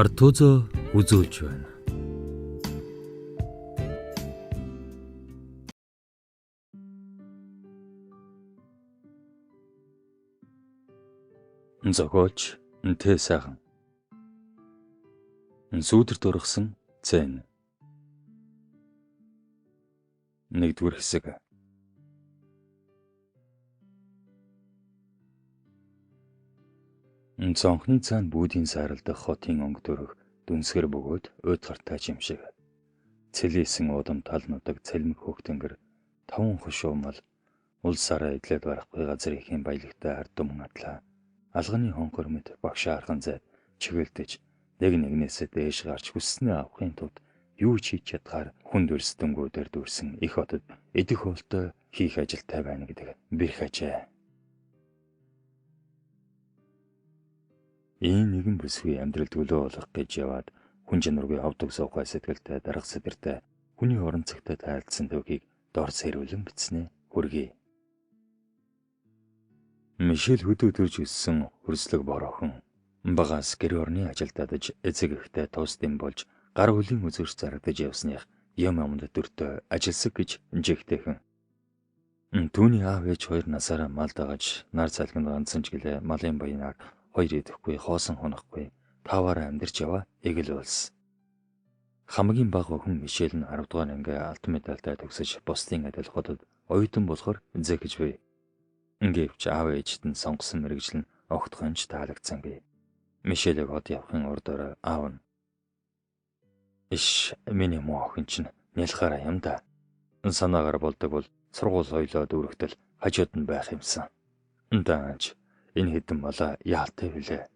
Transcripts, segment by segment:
ард түзөө үзүүлж байна. Зохиолч Т сайхан. Сүүдэр дургасан цэн. 1-р хэсэг. Цонхны цаана бүүдийн сааралдах хотын өнгө дөрөх дүнсгэр бөгөөд уйд гартаа жимшиг. Цэлээсэн удам тал нутаг цэлмэг хөөхтөнгөр таван хушуумал улсаараа идлээд барахгүй газар ихийн баялагтай ард түмэн атлаа. Алганы хонхор мэт багш архан зайд чигэлдэж нэг нэгнээсээ дээш гарч хүснээ авахын тулд юу ч хийж чадхаар хүнд өрсдөнгүүдээр дүүрсэн их хотод идэх хоолтой хийх ажилтай байна гэдэг бэрх ажээ. Ийм нэгэн бүсгүй амьдрал төлөө болох гэж яваад хүн чанаргүй авдаг суугай сэтгэлтэй дарга сэтэртэй хүний орон цагтаа тайлдсан төвхийг дор сэрүүлэн бичснэ хүргэе. Мишель хөдөө төрж өссөн хөрслөг бороохон багаас гэр орны ажилд дадаж эцэг ихтэй туустын болж гар хөлийн үзүүрч зарагдаж явсных юм амд дөртөө ажилсаг гэж жигтэйхэн. Түүний аав ээж 2 насаараа мал дагаж нар цалгинд ганцсан ч гэлээ малын баянаар 2 идэхгүй хоосон хонохгүй таваараа амьдарч яваа эгэл улс. Хамгийн бага охин Мишель нь 10 дугаар анги алтан медальтай төгсөж бусдын адил хотод оюутан болохоор зэхэж буй. Ингээвч аав ээжт нь сонгосон мэрэгжил нь огтхонч таалагдсангүй. Мишелийг хот явахын урдаар аав нь "Иш, миний муу охин чинь нялхаараа юм да. Санаагаар болдог бол сургууль соёлоо дүүрэгтэл хажууд нь байх юмсан. Даач энэ хэдэн малаа яалтай билээ.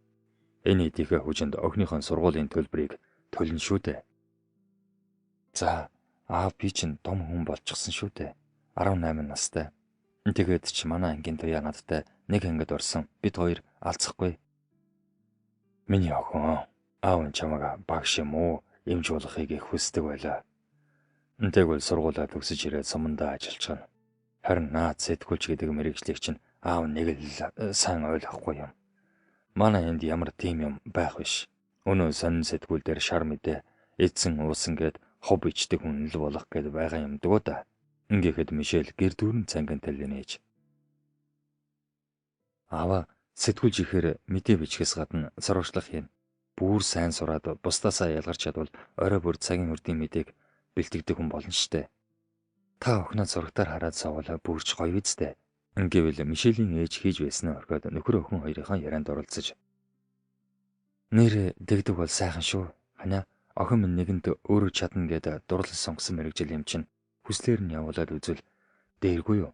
Энэ эдийнхээ хүчинд охиныхон сургуулийн төлбөрийг төлнө шүү дээ. За, аав би чинь том хүн болчихсон шүү дээ. 18 настай. Тэгээд ч манай ангийн туяа надтай нэг ангид орсон. Бид хоёр алцахгүй. Миний охин, аав нь чамайг багш юм уу? Имж болохыг их хүсдэг байлаа. Тэгвэл сургуулаа төгсөж ирээд сумандаа ажиллаж байна. Харин наад сэтгүүлч гэдэг мэрэгжлийг чинь аав нэг л сайн ойлгохгүй юм. Манай энд ямар тийм юм байх биш. Өнөө сонин сэтгүүл дээр шар мэдээ эдсэн уусан гээд хоб ичдэг хүн л болох гээд байгаа юм дгоо да. Ингээхэд Мишель гэр дүүрэн цанган талинэж. Аава сэтгүүлж ихээр мэдээ бичгээс гадна сурвалжлах юм. Бүр сайн сураад бусдаасаа ялгарч чадвал орой бүр цагийн үрдийн мэдээг бэлтгэдэг хүн болно штэ. Та охиноо зурагтаар хараад савуулаа бүрч гоё үсттэй. Ингээвэл Мишелийн ээж хийж байснаа орхиод нөхөр охин хоёрынхаа ярианд оролцож. Нэр дэгдэг бол сайхан шүү. Ханя охин минь нэгэнд өөрөө чадна гэдэг дурлал сонгосон мэрэгжил юм чинь хүслээр нь явуулаад үзвэл дээргүй юу?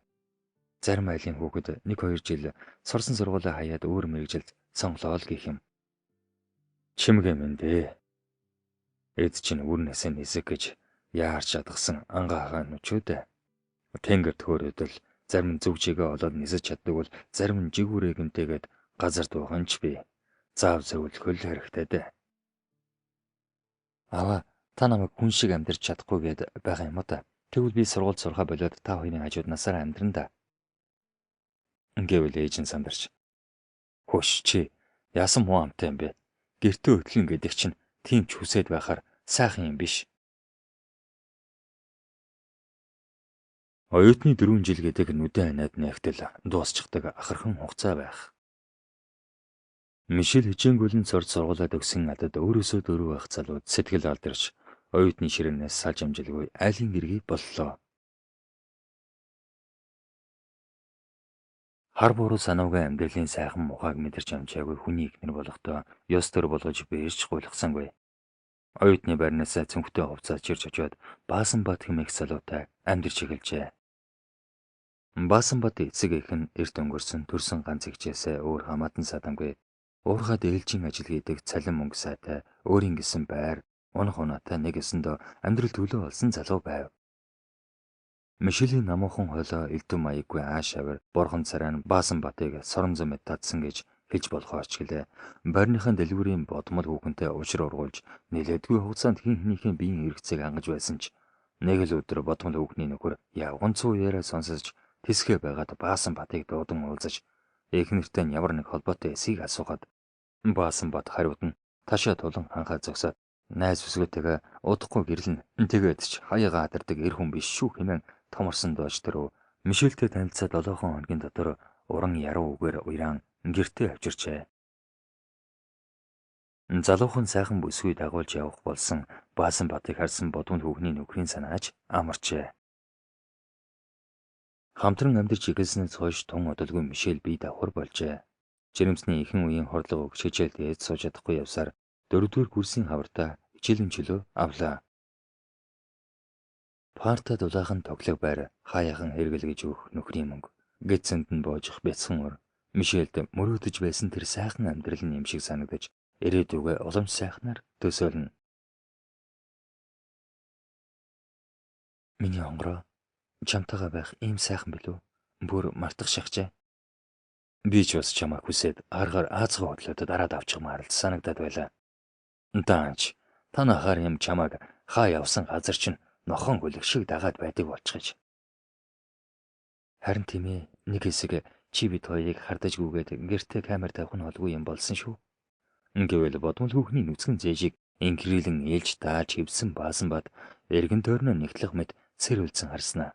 Зарим айлын хүүхэд 1-2 жил сурсан сургуулаа хаяад өөр мэрэгжилд сонглоо л гэх юм. Чимгээ минь дээ. Эд чинь үрнээсээ нисэг гэж яарч чадгсан ангаагаа нүчүүдэ. Тэнгэр төөрөдөл зарим нь зүгчээгээ олоод нисэж чаддаг бол зарим нь жигүүрээ гэмтээгээд газар дууганч би. Заав зөвлөхөл хэрэгтэй дээ. Аваа та намайг хүн шиг амьдарч чадахгүй гээд байгаа юм уу та? Тэгвэл би сургууль сурахаа болоод та хоёрын хажууд насаараа амьдран да. Ингээвэл ээж нь сандарч. Хөш чи яасан муу амтай юм бэ? Гэртээ хөтлөн гэдэг чинь тийм ч хүсээд байхаар сайхан юм биш. Оюутны 4 жил гэдэг нүдэн анаад нэгтэл дуусчихдаг ахархан хугацаа байх. Мишель хичээнгүйлэн сургуулаа төгсөн надад өөрөөсөө дөрөв байх залууд сэтгэл алдарч оюутны ширээнээс салж амжилгүй айлын гэргий боллоо. Хар буруу санаагүй амьдралын сайхан мухайг мэдэрч амжаагүй хүний ихнэр болохдоо ёс төр болгож бэрж гуйлгасангүй. Оюутны байрнаас цүнхтэй хувцас чирч очиод Баасанбат хэмээх залуутай амьдарч эхэлжээ. Баасанбат эцэг эх нь эрт өнгөрсөн төрсөн ганц ихчээсээ өөр хамаатан садамгүй уурхад ээлжийн ажил хийдэг цалин мөнгө сайтай өөрийн гэсэн байр унах унаатай нэг өсөндөө амьдрал төлөө олсон залуу байв. Мишелийн намуухан хойлоо элдв маяггүй ааш авир борхон царай нь Баасанбатыг сорон зэмэд татсан гэж хэлж болохоор ч гэлээ байрныхаа дэлгүүрийн бодмол хүүхэнтэй уушир ургуулж нэлээдгүй хугацаанд хин хэнийхээ биеийн хэрэгцээг ангаж байсан ч нэг л өдөр бодмол хүүхний нөхөр явган цуу яриа сонсож тэсгэ байгаад Баасанбатыг дуудан уулзаж эхнэртэй нь ямар нэг холбоотой эсийг асуухад Баасанбат хариуд нь Ташаа тулан ханхаа зогсоод найз бүсгүйтэйгээ удахгүй гэрлэн тэгээд ч хаягаа адардаг эр хүн биш шүү хэмээн томорсон дооч төрөө Мишельтэй танилцаад 7 хоногийн дотор уран яруу үгээр уян гэртээ авчирчээ. Залуухан сайхан бүсгүй дагуулж явах болсон Баасан Батыг харсан бодмол хүүхний нөхрийн санааж амарчээ. Хамтран амьдарч ихэснээс хойш тун удалгүй Мишель бие давхар болжээ. Жирэмсний ихэн үеийн хорлого өгч хичээл дээд сууж чадахгүй явсаар 4-р курсын хавартаа хичээлийн чөлөө авлаа. Парта дулаахан тоглог байр хаяхан хэргэлгэж өгөх нөхрийн мөнгө гэцэнд нь боожих бяцхан ор Мишельд мөрөөдөж байсан тэр сайхан амьдрал нь юм шиг санагдаж ирээдүгөө уламж сайхнаар төсөөлнө. Миний онгороо чамтайгаа байх ийм сайхан билүү? Бүр мартах шахжээ. Би ч бас чамайг хүсээд аргаар аазгаа хөдлөөд дараад авчихмаар л санагдаад байлаа. Даанч та нахаар юм чамайг хаа явсан газар чинь нохон хөлөг шиг дагаад байдаг болчихж. Харин тийм ээ, нэг хэсэг чи бид хоёрыг хардаж гүгээд гэртээ камер тавих нь холгүй юм болсон шүү. Гэвэл бодмол хүүхний нүцгэн зээжийг инкрилэн ээлж тааж хөвсөн Баасан Бат эргэн тойрноо нэгтлэх мэт цэр үлдсэн харснаа.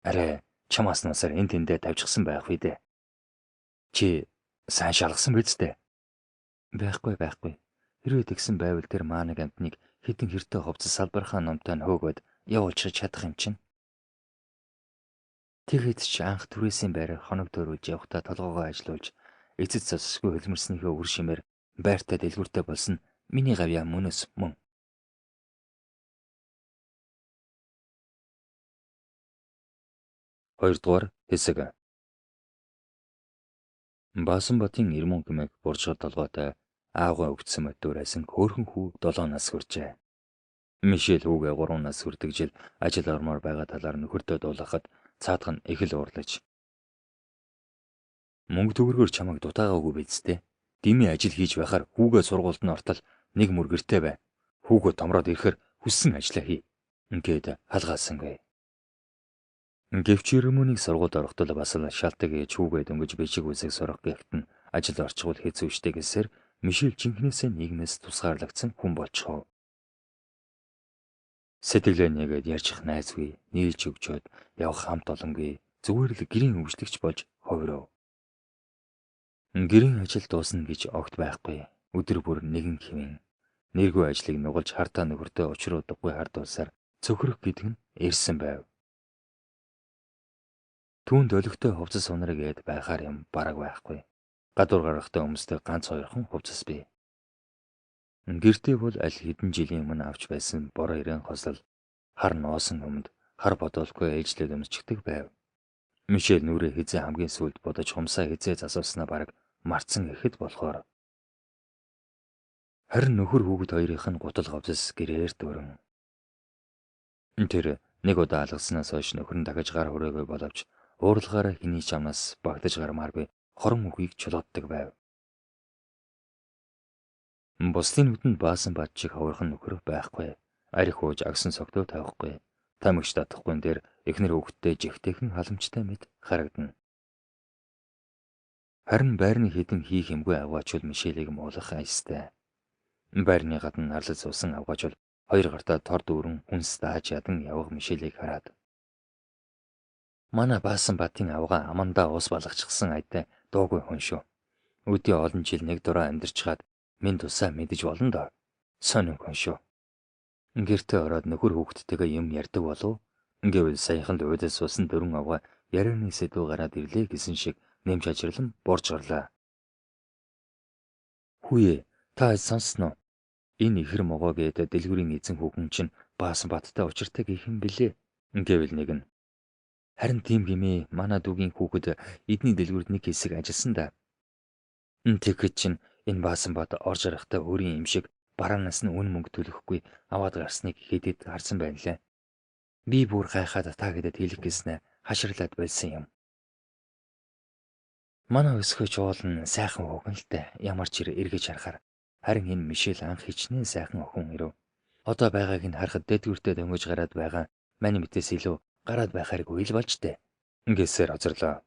Арай чамаас насаар энэ тэндээ тавьчихсан байх вэ дээ. Чи сайн шалгасан биз дээ? Байхгүй. Хэрвээ тэгсэн байвал тэр маа нэг амтныг хитэн хэртэй ховцос салбархаа номтой нь хөөгөөд явуулчих чадах юм чинь. Тэгэхэд ч анх түрээсийн байраар хоног төрүүлж явахдаа толгоогоо ажилуулж эцэд засасгүй хөлмөрснийхөө үр шимээр байртаа дэлгүүртэй болсон миний гавьяа мөнөс мөн. Хоёрдугаар хэсэг. Баасан Батын Ирмөн гэмээг буржгал толгойтой аагаа өвдсөн модуурайсан хөөрхөн хүү 7 нас хүрчээ. Мишель хүүгээ 3 нас хүрдэг жил ажил ормоор байгаа талаар нөхөртөө дуулгахад цаадах нь их л уурлаж. Мөнгө төгрөгөөр чамайг дутаагаагүй биз дээ. Дими ажил хийж байхаар хүүгээ сургуульд нь ортол нэг мөргөртэй бай. Хүүгээ томроод ирэхээр хүссэн ажлаа хий. Ингээд халгаасангүй. Гэвч Ирмөнийг сургуульд орохдоо бас л шалтгаан ээж хүүгээ дөнгөж бичиг үсэг сурах гэхэд нь ажил орчихвол хэцүү штэй гэсээр Мишель жинхнээсээ нийгмээс тусгаарлагдсан хүн болчихов. Сэтгэлээ нэгээд ярьчих найзгүй, нийлж өгчөөд явах хамт олонгүй, зүгээр л гэрийн өвчлөгч болж хувирав. Гэрийн ажил дуусна гэж огт байхгүй. Өдөр бүр нэгэн хэмээн нэргүй ажлыг нугалж хартаа нөхөртөө учруудаггүй хардуулсаар цөхрөх гэдэг нь ирсэн байв. Түүнд олигтой хувцас унарыг ээд байхаар юм бараг байхгүй. Гадуур гарахтаа өмсдөг ганц 2хан хувцас бий. Гэртээ бол аль хэдэн жилийн өмнө авч байсан бор ирээн хосол хар ноосон өмд хар бодолгүй ээлжлээд өмсчдэг байв. Мишель нүрээ хизээ хамгийн сүүлд бодож хумсаа хизээ засуулснаа бараг марцсан ихэд болохоор. Харин нөхөр хүүхэд хоёрынх нь гутал говцос гэрээр дөрөн. Тэр нэг удаа алгаснаас хойш нөхөр нь дахиж гар хүрээгүй боловч уурлагаараа хэний ч амнаас багтаж гармааргүй хорон үхийг чулууддаг байв. Бусдын нүдэнд Баасан Бат шиг ховорхон нөхөр байхгүй. Арих ууж агсан согтөө тавихгүй. Тамигч татахгүй дээр эхнэр хүүхэдтэй жигтэйхэн халамжтай мэд харагдана. Харин байрны хідэн хийх юмгүй авгаачвал Мишелийг муулах айстай. Байрны гадна нарлал суусан авгаачвал хоёр гартаа тор дүүрэн хүнс дааж ядан явах Мишелийг хараад. Манай Баасан Батын авгаа амандаа ус балгачихсан айтай дуугүй хүн шүү. Өдөө олон жил нэг дураа амьдарчгаад минь тусаа мэдэж болно доо. Сонин хүн шүү. Гэртээ ороод нөхөр хүүхдтэйгээ юм ярьдаг болов. Гэвэл саяханд уйдас суусан 4 авгаа ярианы сэдв гараад ирлээ гэсэн шиг нэмж ажирлан борж гарлаа. Хүүе, та сонсноо. Энэ ихэр могоо гээд дэлгүүрийн эзэн хүүхэн чинь Баасан Баттай учиртай гэх юм блэ? Гэвэл нэг нь. Харин тийм гэмээ манай дүүгийн хүүхэд эдний дэлгүүрд нэг хэсэг ажилласан да. Тэгэхэд чинь энэ Баасан Бат орж гарахтаа өөрийн юм шиг бараанаас нь үн мөнгө төлөхгүй аваад гарсныг хэдэд харсан байна лээ. Би бүр гайхаад та гэдэд хэлэх гэснээр хаширлаад байсан юм. Манай өсгөөч уул нь сайхан хүүхэн л дээ. Ямар ч эргэж харахаар харин энэ Мишель анх хичнээн сайхан охин ирв. Одоо байгааг нь харахад дэдгүртээ дөнгөж гараад байгаа маний мэтээс илүү гараад байхааргүй л болж дээ. Ингээсээр озрлоо.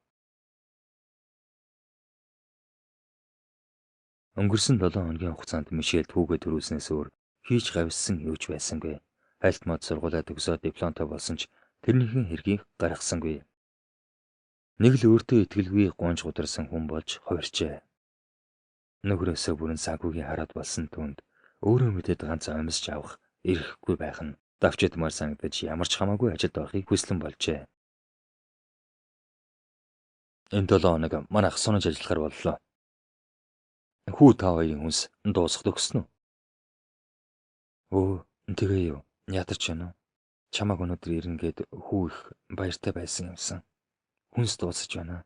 Өнгөрсөн 7 хоногийн хугацаанд Мишель түүгээ төрүүлснээс өөр хийж гавьсан юу ч байсангүй. Хальт мод сургуулаа төгсөөд дипломтой болсон ч тэрнийхэн хэргийг гаргасангүй. Нэг л өөртөө итгэлгүй гонж гударсан хүн болж хувирчээ. Нөхрөөсөө бүрэн санхүүгийн хараад болсон түнд өөрөө мэдээд ганц амьсч авах ирэхгүй байх нь давчидмаар санагдаж ямар ч хамаагүй ажилд орохыг хүслэн болжээ. Энэ 7 хоног манайх сунаж ажиллахаар боллоо. Хүү та хоёрын хүнс дуусах төгснө үү? Тэгээ юу? Ядарч байна уу? Чамаг өнөөдөр ирнгээд хүү их баяртай байсан юмсан. Хүнс дуусаж байна.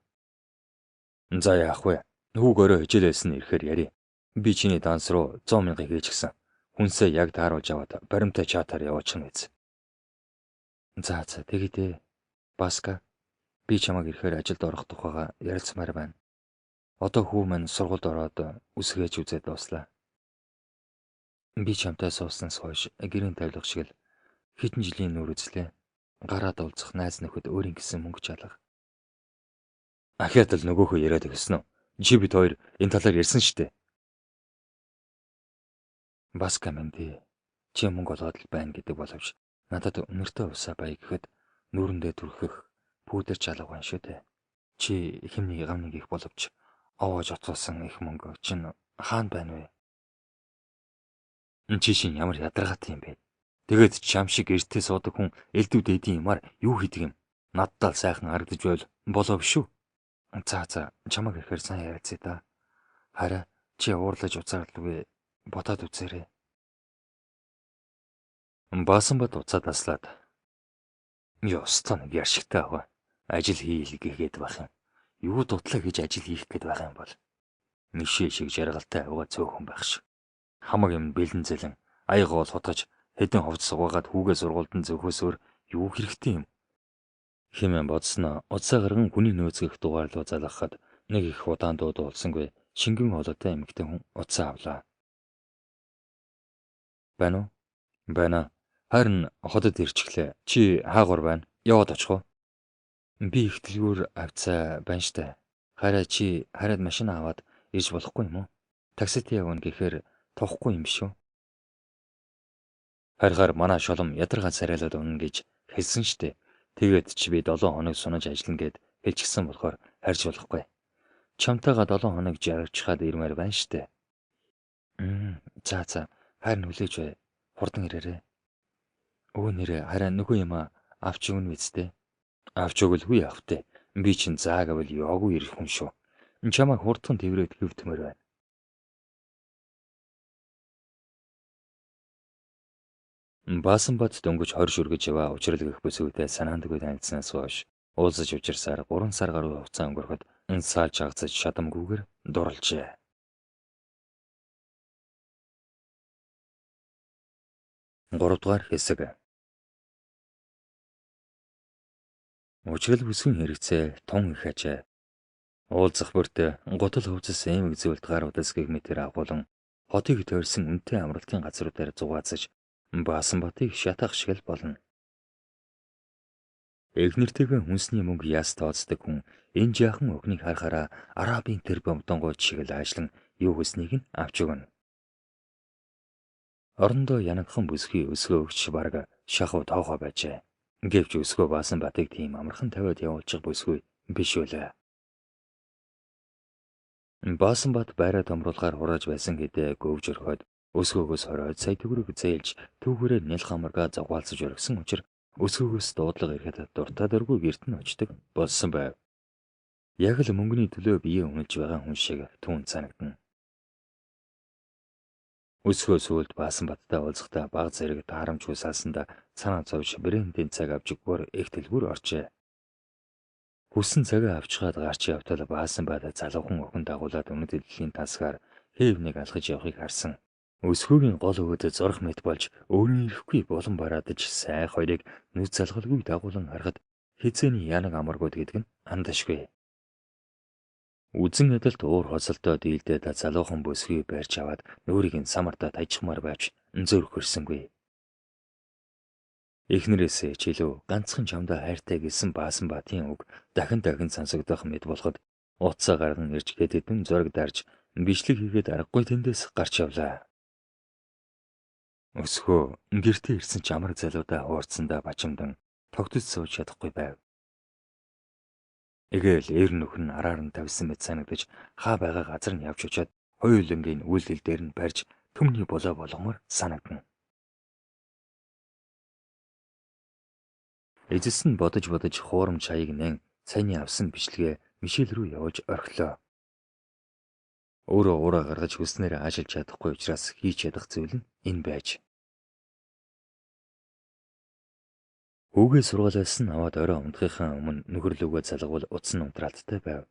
За яах вэ? Хүүг өөрөө хичээлээсэн ирэхээр яри. Би чиний данс руу 100,000 хийж гисэн. Хүнсээ яг тааруулж аваад баримтаа чатаар явуучихна биз. За тэгээд Баска би чамаг ирэхээр ажилд орох тухайга ярилцмаар байна. Одоо хүү маань сургуульд ороод үсгээж үзээд дуслаа. Би чамтай сууснаас хойш гэрийн тавилга шиг л хэдэн жилийн нүр үзлээ. Гараад уулзах найз нөхөд өөрийн гэсэн мөнгө чалах. Ахиад л нөгөөхөө яриад өгсөн үү? Чи бид хоёр энэ талаар ярьсан штэ. Баска мэнди чи мөнгө олоод л байна гэдэг боловч надад өнөртөө усаа бай гэхэд нүрэндээ түрхэх пүүдэр чалга байна шүү дээ. Чи хэмний гам нэг их боловч овоож оцоосон их мөнгө чинь хаана байна вэ? Чи шин ямар ядаргаатай юм бэ? Тэгээд чам шиг эртээ суудаг хүн элдв дээдийн юмар юу хийдэг юм? Надтай л сайхан харагдаж байвал болов шүү. За чамаг ирэхээр сайн ярилцъя да. Хараа чи уурлаж уцаарлгүй бодоод үзээрэй. Баасан бат уцаа таслаад. Ёстой нэг яшигтай аваа. Ажил хийл гэгээд байх юм. Юу дутлаа гэж ажил хийх гээд байгаа юм бол. Мишээ шиг жаргалтай аваа цөөхөн байх шиг. Хамаг юм бэлэн зэлэн аяга бол хутгаж хэдэн ховц сугаагаад хүүгээ сургуульд нь зөхөөсөөр юу хэрэгтэй юм? Хэмээн бодсноо уцаа гарган хүний нөөцгөх дугаарлуу залгахад нэг их удаан дууд уулсангүй шингэн хоолойтой эмэгтэй хүн уцаа авлаа. Байна уу? Байна. Харин хотод ирчихлээ. Чи хаагур байна. Яваад очих уу? Би их дэлгүүр авцаа байна штэ. Хараа чи хараад машина аваад ирж болохгүй юм уу? Таксит явна гэхээр тоохгүй юм шүү. Харахаар манай шолом ядаргаа царайлаад унна гэж хэлсэн штэ. Тэгээд чи би 7 хоног сунаж ажиллана гэд хэлчихсэн болохоор харж болохгүй. Чамтайгаа 7 хоног жаргачхаад ирмээр байна штэ. За харин хүлээж бай. Хурдан ирээрэй. Өө нэрээ хараа нөгөө юм авч өгнө үсттэй. Авч өгөл хүй автэ. Би чин заагавал яваагүй ирэх хүн шүү. Чамайг хурдхан тэрвэрэд хөвтмөр байна. Баасан бат дөнгөж 20 шүргэж яваа учралгэх бүсгүйтэй санаандгүй танилцсанаас хойш уулзаж учирсаар 3 сар гаруй хугацаа өнгөрөхөд саалж хагацж шатамгүйгээр дурлжээ. 3 дугаар хэсэг. Учрал бүсгийн хэрэгцээ тун их ажээ. Уулзах бүрт гутал хувцас эмэг зөвлөлт гар удасгийг мэтэр агуулan хотыг тойрсон үнэтэй амралтын газруудаар зугаацаж Баасан батыг шатах шиг л болно. Эхнэртэйгээ хүнсний мөнгө яас тооцдог хүн энэ жаахан өхнийг харахаараа арабын тэр бомдонгойч шиг л ажлан юу хүснийг нь авч өгнө. Орондоо янагхан бүсгүй өсгөө өгч бараг шахуу тоохоо байжээ. Гэвч өсгөө Баасан батыг тийм амархан тавиад явуулчих бүсгүй биш үлээ. Баасан бат байраа томруулахаар хурааж байсан гэдээ гөвж өрхөд өсгөөгөөс 20 сая төгрөг зээлж түүгээрээ нэл хамаргаа зугаалцаж өргөсөн учраас өсгөөгөөс дуудлага ирэхэд дуртай дургүй гэрт нь очдог болсон байв. Яг л мөнгөний төлөө бие үнэлж байгаа хүн шиг түүнд санагдана. Өсгөө сүлд Баасан баттай уулзахдаа баг зэрэг таарамжгүй салсанда санаа зовж брендийн цаг авч өгөхөөр их дэлгүүр орчээ. Хүссэн цагаа авчгаад гарч явтал Баасан бат залуухан охин дагуулад өнөд дэлхийн тасгаар хэв нэг алхаж явахыг харсан. Өсгөөгийн гол өвөд зурх мэт болж өөрийн ирэхгүй болон бараадаж сайн хоёрыг нүд залгалгүй дагуулan харахад хизээний янаг амаргууд гэдэг нь андашгүй. Үзэн эдэлт уур хоцолтой дийлдээд залуухан бүсгүй барьж аваад нүүрийг нь самартаа тажихмаар байж зөрөх хөрсөнгүй. Эхнэрээсээ ч илүү ганцхан чамдаа хайртай гэсэн Баасан батын үг дахин сонсогдох мэт болоход уцаа гарган ирж хэдэн зураг дарж Бичлэг хийгээд аргагүй тэндээс гарч явлаа. Өсгөө гэртээ ирсэн ч амар залуудаа хуурцсандаа бачимдан тогтож сууж чадахгүй байв. Эгээл эр нөхөр нь араар нь тавьсан мэт санагдаж хаа байгаа газар нь явж очиод хоёулангийн үйлдэл дээр нь барьж төмний болоо болгомоор санагдана. Эзэс нь бодож хуурамч хаяг нэн саяны авсан бичлэгээ Мишель рүү явуулж орхилоо. Өөрөө уураа гаргаж хүснээр аашилж чадахгүй учраас хийж ядах зүйл нь энэ байж. Хүүгээ сургуулиас нь аваад орой унтахынхаа өмнө нөхөр лүгөө залгавал утас нь унтраалттай байв.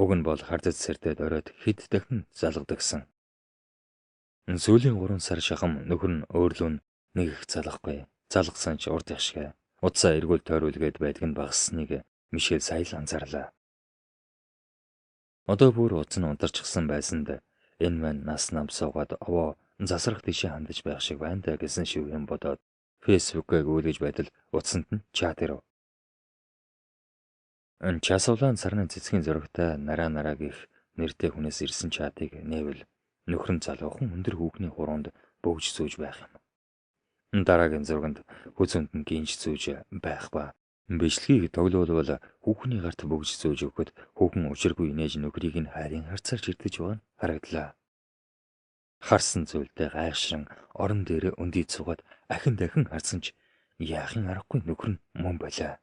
Уг нь бол хардаж сэрдээд оройд хэд дахин залгадагсан. Сүүлийн 3 сар шахам нөхөр нь өөрлөө нэг их залгахгүй. Залгсан ч урд их шиг. Утсаа эргүүл тойруулгээд байдаг нь багасныг Мишель сая л анзаарлаа. Одоо бүр утас нь унтарчихсан байсанд энэ мань нас нам суугаад овоо засрах тийшээ хандаж байх шиг байна да гэсэн шиг юм бодоод фэйсбүүкээ гүйлгэж байтал утсанд нь чат ирв. Часвлаан сарны цэцгийн зурагтай нараа гих нэртэй хүнээс ирсэн чатыг нээвэл нөхөр нь залуухан өндөр хүүхний хуруунд бөгж сууж байх юм. Дараагийн зурганд хүзүнд нь гинж сууж байх ба бичлэгийг тоглоулвал хүүхний гарт бөгж сууж өгөхөд хүүхэн учиргүй нээж нөхрийг нь хайрын харцаарч ирдэж байгаа нь харагдлаа. Харсан зүйлдээ гайхшран орон дээр өндөд суугаад ахин дахин харсан ч яахын аргагүй нөхөр нь мөн байлаа.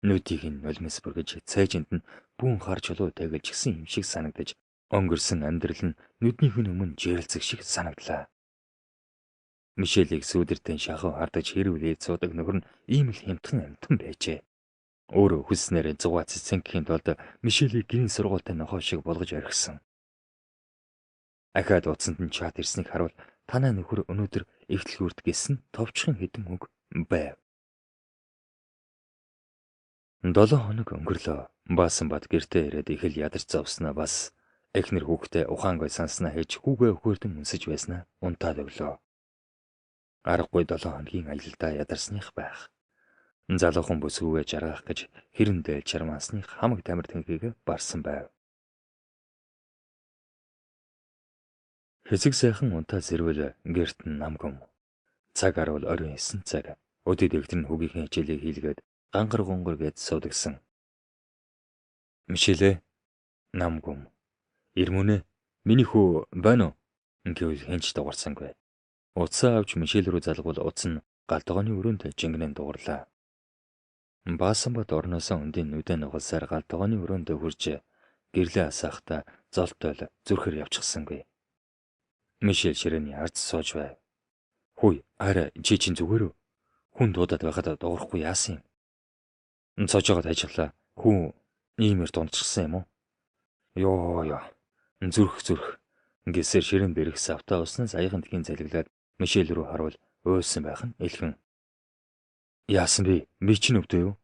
Нүдийг нь нулимс бүргэж цайжинд нь бүүн хар чулуу тайгалж гисэн юм шиг санагдаж өнгөрсөн амьдрал нь нүднийх нь өмнө жирэлцэх шиг санагдлаа. Мишелийг сүүдэртэн шахав хардаж хэрвлээд суудаг нөхөр нь ийм л хямдхан амтан байжээ. Өөрөө хүснээр зугаа цэцэнгийн тулд Мишелийг гэрийн сургуультай нохоо шиг болгож орхисон. Ахаад утсанд нь чат ирснийг харуул танаа нөхөр өнөөдөр эвтлгүүрт гэсэн товчхон хэдэн үг байв. 7 хоног өнгөрлөө. Баасан бат гэртээ ирээд их л ядарч зовсноо бас эхнэр хүүхдээ ухаангүй санснаа хийж хүүгээ өхөөрдөн үнсэж байснаа унтаад өглөө. Аргагүй 7 хоногийн аялалдаа ядарсных байх. Залуухан бүсгүйгээ жаргах гэж хэрэндээ чармаасных хамаг тамир тэнхийг барсан байв. Хэсэг сайхан унтаа зэрвэл гэрт нь намгам. Цаг арвал оройн 9 цаг. Өдөд ихтер нь хүүгийнхээ хичээлийг хийлгээд гангар гонгор гээд суудагсан. Мишель намгам. Ирмүнэ миний хүү байна уу? Гэвэл хэнч дугарсангүй. Утсаа авч Мишель рүү залгуул утас нь галтгооны өрөөнд жингэнэн дугарлаа. Баасан бат орноосоо өндийн нүдэн нугалсаар галтгооны өрөөнд хурж гэрлээ асаахта золтойл зүрхэр явчихсангүй. Мишель ширээний ард сууж байв. Хүй, арай чи чинь зүгээр үү? Хүн дуудаад байхад дуурахгүй яасан юм? Цоожоод ажиллаа. Хүн иймэр дундчихсан юм уу? Йоо. Зүрх. Гэсээр ширээн дээрх савтаа уснаас аяхан тхийн залглаад Мишель рүү харуул уйлсан байх нь элхэн. Яасан бэ? Би чинь өвдөө юу?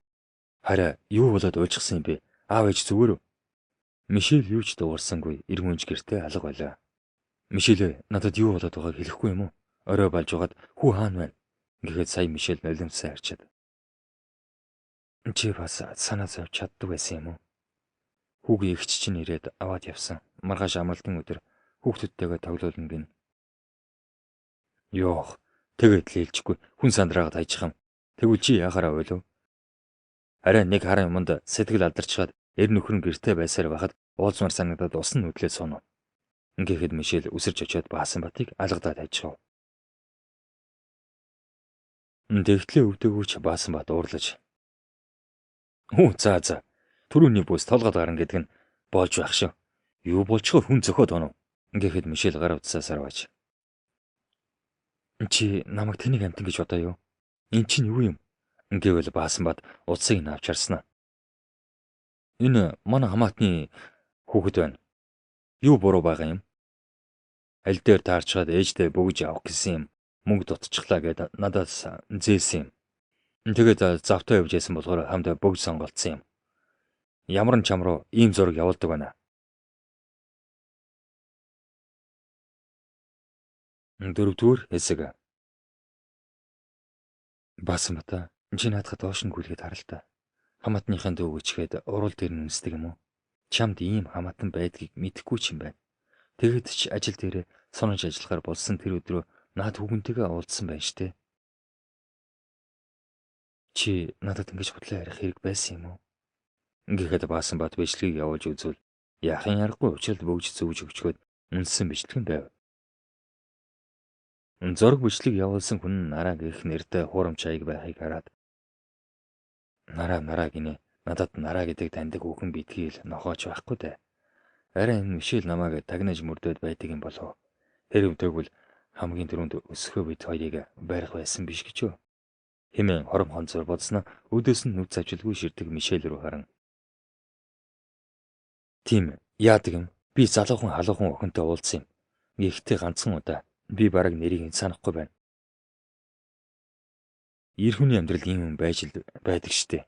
Хараа юу болоод уйлчихсан юм бэ? Аав ээж зүгээр үү? Мишель юу ч дуурсангүй эргүнж гэртээ алга байлаа. Мишель надад юу болоод байгааг хэлэхгүй юм уу? Орой болж байгаад хүү хаана байна? Гэхэд сая Мишель нулимсаа харчаад. Чи бас санаа зовж чаддаг байсан юм уу? Хүүгийн эгч чинь ирээд аваад явсан. Маргааш амралтын өдөр хүүхдүүдтэйгээ тоглоулна гин. Йоох, тэгээд л ээлжихгүй хүн сандраагаад хайчих юм. Тэгвэл чи яхаараа ойлов? Арай нэг хараа юмд сэтгэл алдарчгаад эр нөхөр нь гэртээ байсаар байхад уулзмар санагдаад ус нь нүдлээ сууна. Ингээд Мишель үсэрч очиод Баасан батыг алгадаад хайчихав. Тэгтлээ өвдөгөөч Баасан бат уурлаж. За. Түрүүний бүс толгойд гарна гэдэг нь болж байх шүү. Юу болчихоо хүн зөхөд онов. Ингээд Мишель гар утсаасаар байж. Чи намайг тэнийг амтан гэж бодоо юу? Эн чинь юу юм? Гэвэл Баасан бат утсыг нь авч харснаа. Энэ манай хамаатны хүүхэд байна. Юу буруу байгаа юм? Аль дээр таарчаад ээждээ бөгж авах гэсэн юм. Мөнгө дутчихлаа гэд надад зээлсэн юм. Тэгээд завтаа явж яасан болохоор хамд бөгж сонголцсон юм. Ямар ч чам руу ийм зураг явуулдаг байна. 4-р хэсэг. Баасан бата чи наадхад доош нь гүйлгээд харалтаа. Хамаатныхын дүү ичгээд урал дээр нь үнсдэг юм уу? Чамд ийм хамаатан байдгийг мэдэхгүй ч юм байна. Тэгэд ч ажил дээрээ сонож ажиллахаар болсон тэр өдрөө наад хүүгэнтэйгээ уулзсан байна штэ. Чи надад ингэж худлаа ярих хэрэг байсан юм уу? Ингээд баасан бат бичлэгийг явуулж үзвэл яахын аргагүй учрал бөгж зөвж өгчгөөд үнсэн бичлэг байв. Зураг бичлэг явуулсан хүн нараа гэх нэртэй хуурамч аяг байхыг хараад нараа гинэ. Надад нараа гэдэг таньдаг хүүхэн битгий л нохооч байхгүй дээ. Арай энэ Мишель намайг тагнаж мөрдөөд байдаг юм болов. Тэр өвдөгвөл хамгийн түрүүнд өсөхөө бид хоёрыг барих байсан биш гэж юу? Хэмээн хором хонцор бодсноо өдөөс нь нүд цавжилгүй ширдэг Мишель рүү харан. Тийм яадаг юм. Би залуухан халуухан охинтой уулзсан юм. Гэхдээ ганцхан удаа би бараг нэрийг санахгүй байна. Ир хүний амьдрал ийм юм байж л байдаг штэ.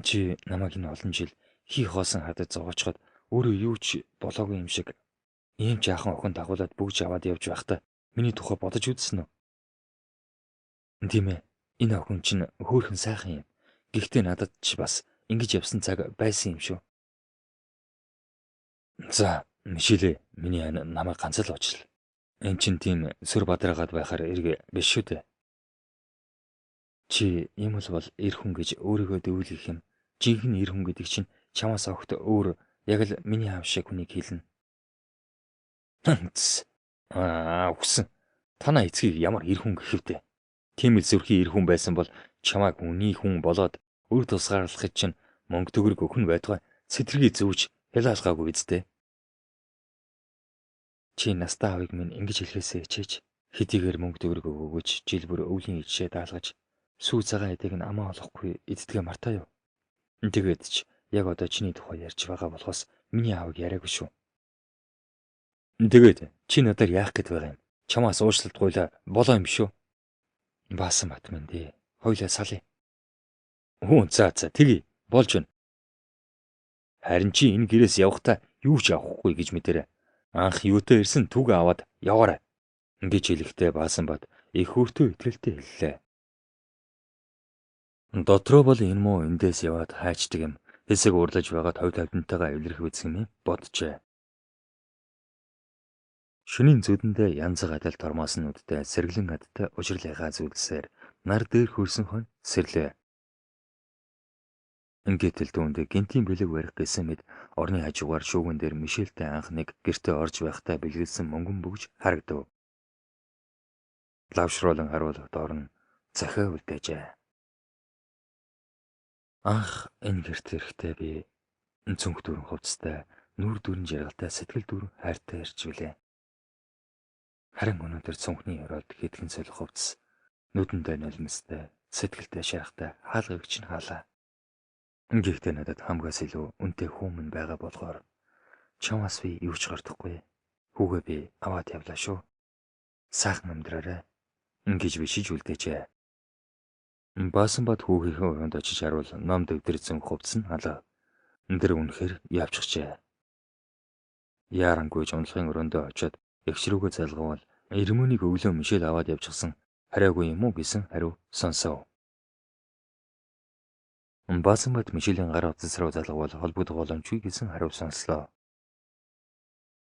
Чи намайг энэ олон жил хий хоосон хадад зовоочход өөрөө юу ч болоогүй юм шиг ийм жаахан охин дагуулад бүгж аваад явж байхдаа миний тухай бодож үзсэн үү? Тийм ээ. Энэ охин чинь хөөрхөн сайхан юм. Гэхдээ надад ч бас ингэж явсан цаг байсан юм шүү. За, Мишель, миний намайг ганц л уучлаа. Энд чинь тийм сүр бадраагаад байхаар эргэ биш шүү дээ. Чи юм бол эр хүн гэж өөрийгөө дөвлөх юм. Жинхэнэ эр хүн гэдэг чинь чамаас огт өөр яг л миний аав шиг хүнийг хэлнэ. Үгсэн. Танаа эцгийг ямар эр хүн гэхвдэ. Тийм л зүрхийн эр хүн байсан бол чамайг үний хүн болоод үр тусгаарлахад чинь мөнгө төгрөг өхөн байтугай сэтгэлгээ зүүж хялаалгаагүй үсттэй. Чи настаа авыг минь ингэж хэлхээсээ хичээж хэдийгээр мөнгө төгрөг өгөөч жил бүр өвлийн ичээ даалгаж сүү цагаан эдэг нь амаа олохгүй эддгээ мартаа юу. Тэгээд ч яг одоо чиний тухай ярьж байгаа болохоос миний аавыг яриаггүй шүү. Тэгээд чи надаар яах гээд байгаа юм? Чамаас уучлалтгүйла болоо юм шүү. Баасан бат минь дээ. Хойлоо салъя. За тэгье. Болж байна. Харин чи энэ гэрээс явахдаа юу ч авахгүй гэж мэдэрэ. Анх юутай ирсэн түг аваад яваарай. Ингэж хэлэхдээ баасан бат их өөртөө итгэлтэй хэллээ. Дотроо бол энэ муу эндээс яваад хайчдаг юм. Хэсэг урлаж байгаад хой тавдантайгаа эвлэрэх үзэх юм боджээ. Шөнийн зүдэндээ янз гадал тормооснуудтай сэргэлэн гадтай ужирлайгаа зүйлсээр нар дээр хөрсөн хон сэрлээ. Ингээд л дүүндээ гинтийн бэлэг барих гэсэн мэд орны хажуугаар шүүгэн дээр Мишельтэй анх нэг гэртээ орж байхдаа бэлгэлсэн мөнгөн бөгж харагдав. Лавшруулан харуул доор нь захиа үлдээжээ. Анх энэ гэрт ирэхдээ би цүнх дүрэн хувцастай, нүур дүрэн жаргалтай, сэтгэл дүрэн хайртай иржвэлээ. Харин өнөөдөр цүнхний ороод хэдхэн солих хувцас, нүдэндээ нулимстай, сэтгэлтэй шарахтай хаалгыг чинь хаалаа. Гэхдээ надад хамгаас илүү үнэтэй хүмүүс байгаа болохоор чамаас би юу ч гардахгүй. Хүүгээ би аваад явлаа шүү. Сайхан амьдраарай. Ингэж бишиж үлдээжээ. Баасан бат хүүгийнхээ өрөөнд очиж харуул ном дэвтэрсэн хувцас нь халаа. Тэр үнэхээр явчихжээ. Яарангуйж унлахын өрөөндөө очиод эгчрүүгээ залгавал эрмөнийг өглөө Мишель аваад явчихсан хараагүй юм уу гэсэн хариу сонсов. Баасан бат Мишелийн гар утас руу залгавал холбогдох боломжгүй гэсэн хариу сонслоо.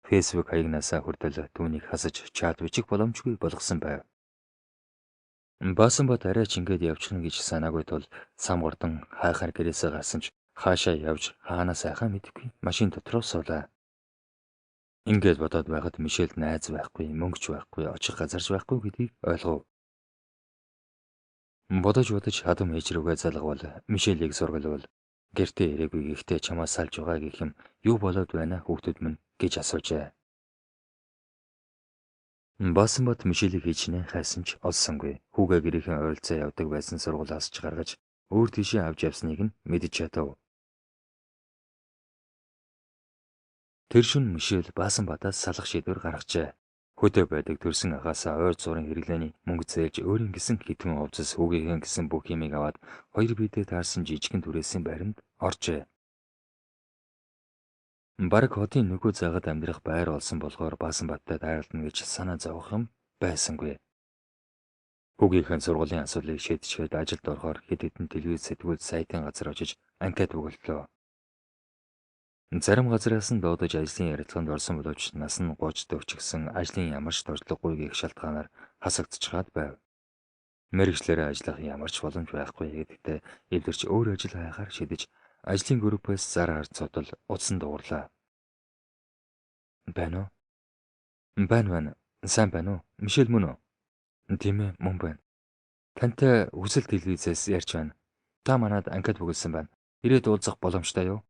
Facebook хаягнасаа хүртэл түүнийг хасаж чат бичих боломжгүй болгосон байв. Баасан бат арай ч ингээд явчихна гэж санаагүй тул самгардан хайхаар гэрээсээ гарсан ч хаашаа явж хаанаа сайхан мэдгүй машин дотроо суулаа. Ингээд бодоод байхад Мишельд найз байхгүй, мөнгөч байхгүй, очих газарч байхгүй гэдгийг ойлгов. Бодож хадам ээж рүүгээ залгавал Мишелийг сургалвал гэртээ ирээгүй гэхдээ чамаас салж байгаа гэх юм юу болоод байна хүүхдүүд минь гэж асуужээ. Баасан бат Мишелийг хичнээн хайсан ч олсонгүй. Хүүгээ гэрийнхэн ойролцоо явдаг байсан сургуулиас ч гаргаж өөр тийшээ авч явсныг нь мэдэж чадав. Тэр шөнө Мишель баасан батаас салах шийдвэр гаргажээ. Хөдөө байдаг төрсөн ахаасаа ойр зургийн хэрэглээний мөнгө зээлж өөрийн гисэн хитэн овцос хүүгийнхэн гисэн бүх юмыг аваад хоёр биедээ таарсан жижигхэн түрээсийн байранд оржээ. Бараг хотын нөгөө загад амьдрах байр болсон болохоор баасан баттай тааралдана гэж санаа зовох юм байсангүй. Хүүгийнхэн сургуулийн асуудлыг шийдчихэд ажилд орохоор хэд хэдэн телевиз сэтгүүл сайтын газар очиж анкет өгөлтлөө. Зарим газраас нь дуудаж ажлын ярилцлаганд орсон боловч нас нь 30 дэх ч гэсэн ажлын ямар ч туршлагагүй гэх шалтгаанаар хасагдчихад байв. Мэргэжлэрээ ажиллах ямар ч боломж байхгүй гэдэгтээ эвдэрч өөр ажил хайхаар шидэж ажлын группээс зар гарч суудал утсан дуурлаа. Байна уу? Байна. Сайн байна уу? Мишель мөн үү? Тийм ээ, мөн байна. Тантай хүсэл телевизээс ярьж байна. Та манад анкет бүгэлсэн байна. Ирээд уулзах боломжтой юу?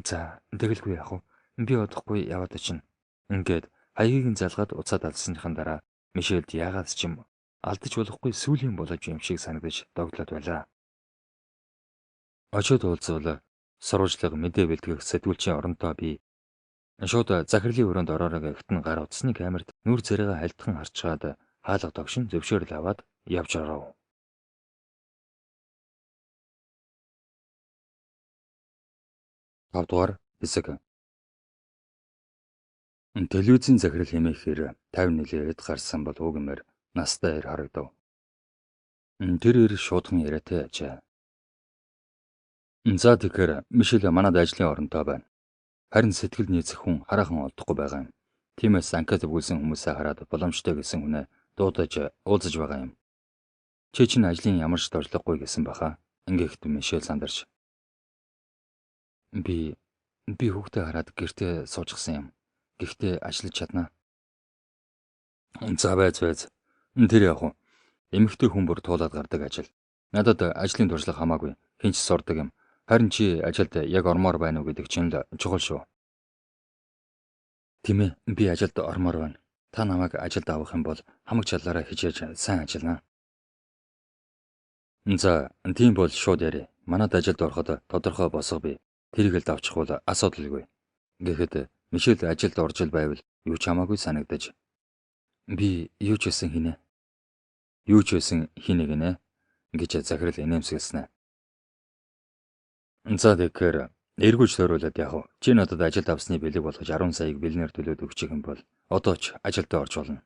За, тэгэлгүй яах вэ? Би удахгүй яваад очино. Ингээд хаягийг нь залгаад уцаад алсныхан дараа Мишельд яагаад ч юм алдаж болохгүй сүүлийн болооч юм шиг санагдаж догтлоод байлаа. Очоод уулзвал сурвалжлага мэдээ бэлтгэх сэтгүүлчийн оронтой би шууд захирлын өрөөнд ороорой гэхтэн гар утасны камерт нүр зэрэгээ хальтхан харчгаад хаалга тогшин зөвшөөрөл аваад явж оров. 5 дугаар хэсэг. Телевизийн захирал хэмээхээр 50 нэлээд гарсан бол үгмээр настай ир харагдав. Тэр ир шуудхан яриатай ажээ. За тэгэхээр Мишель манад ажлын оронтой байна. Харин сэтгэл нийцэх хүн хараахан олдохгүй байгаа юм. Тиймээс анкет бүгэлсэн хүмүүсээ хараад боломжтой гэсэн хүнээ дуудаж уулзаж байгаа юм. Чи чинь ажлын ямар ч туршлагагүй гэсэн баха. Ингээд Мишель сандарч. Би хүүхдээ хараад гэртээ суучихсан юм. Гэхдээ ажиллаж чадна. За байц. Тэр яг уу. Эмэгтэй хүн бүр туулаад гардаг ажил. Надад ажлын туршлага хамаагүй. Хинч сурдаг юм. Харин чи ажилд яг ормоор байна уу гэдэг чинь л чухал шүү. Тийм ээ, би ажилд ормоор байна. Та намайг ажилд авах юм бол хамаг чалаараа хичээж сайн ажиллана. За, тийм бол шууд ярэ. Манад ажилд ороход тодорхой босго бий. Тэрийг л давчих бол асуудалгүй. Гэхдээ Мишель ажилд орж ил байвал юу ч хамаагүй санагдаж. Би юу ч байсан хийнэ. Юу ч байсан хийнэ гинэ гэж захирал инээмсэглэснэ. За тэгэхээр эргүүлж тойруулаад яг уу. Чи надад ажилд авсны бэлэг болгож 10 саяг бэлнээр төлөөд өгчих юм бол одоо ч ажилдаа орж болно.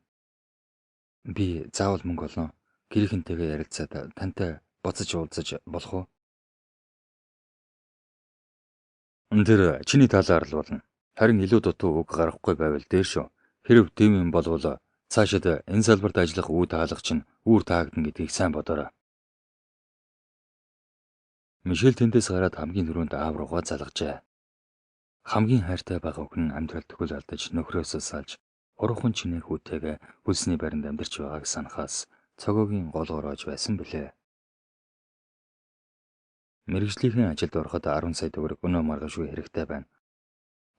Би заавал мөнгө олно. Гэрийнхэнтэйгээ ярилцаад тантай буцаж уулзаж болох уу? Тэр чиний талаар л болно. Харин илүү дутуу үг гаргахгүй байвал дээр шүү. Хэрв тийм юм болвол цаашид энэ салбарт ажиллах үе таалах чинь үүр таагдана гэдгийг сайн бодоорой. Мишель тэндээс гараад хамгийн түрүүнд аав руугаа залгажээ. Хамгийн хайртай байгаа хүн амьдрал төгөл алдаж нөхрөөсөө салж уруухан чинээ хүүтэйгээ хөлсний байранд амьдарч байгааг санахаас цогоогийн гол ороож байсан билээ. Мэргэжлийн ажилд ороход 10 сая төгрөг өнөө маргашгүй хэрэгтэй байна.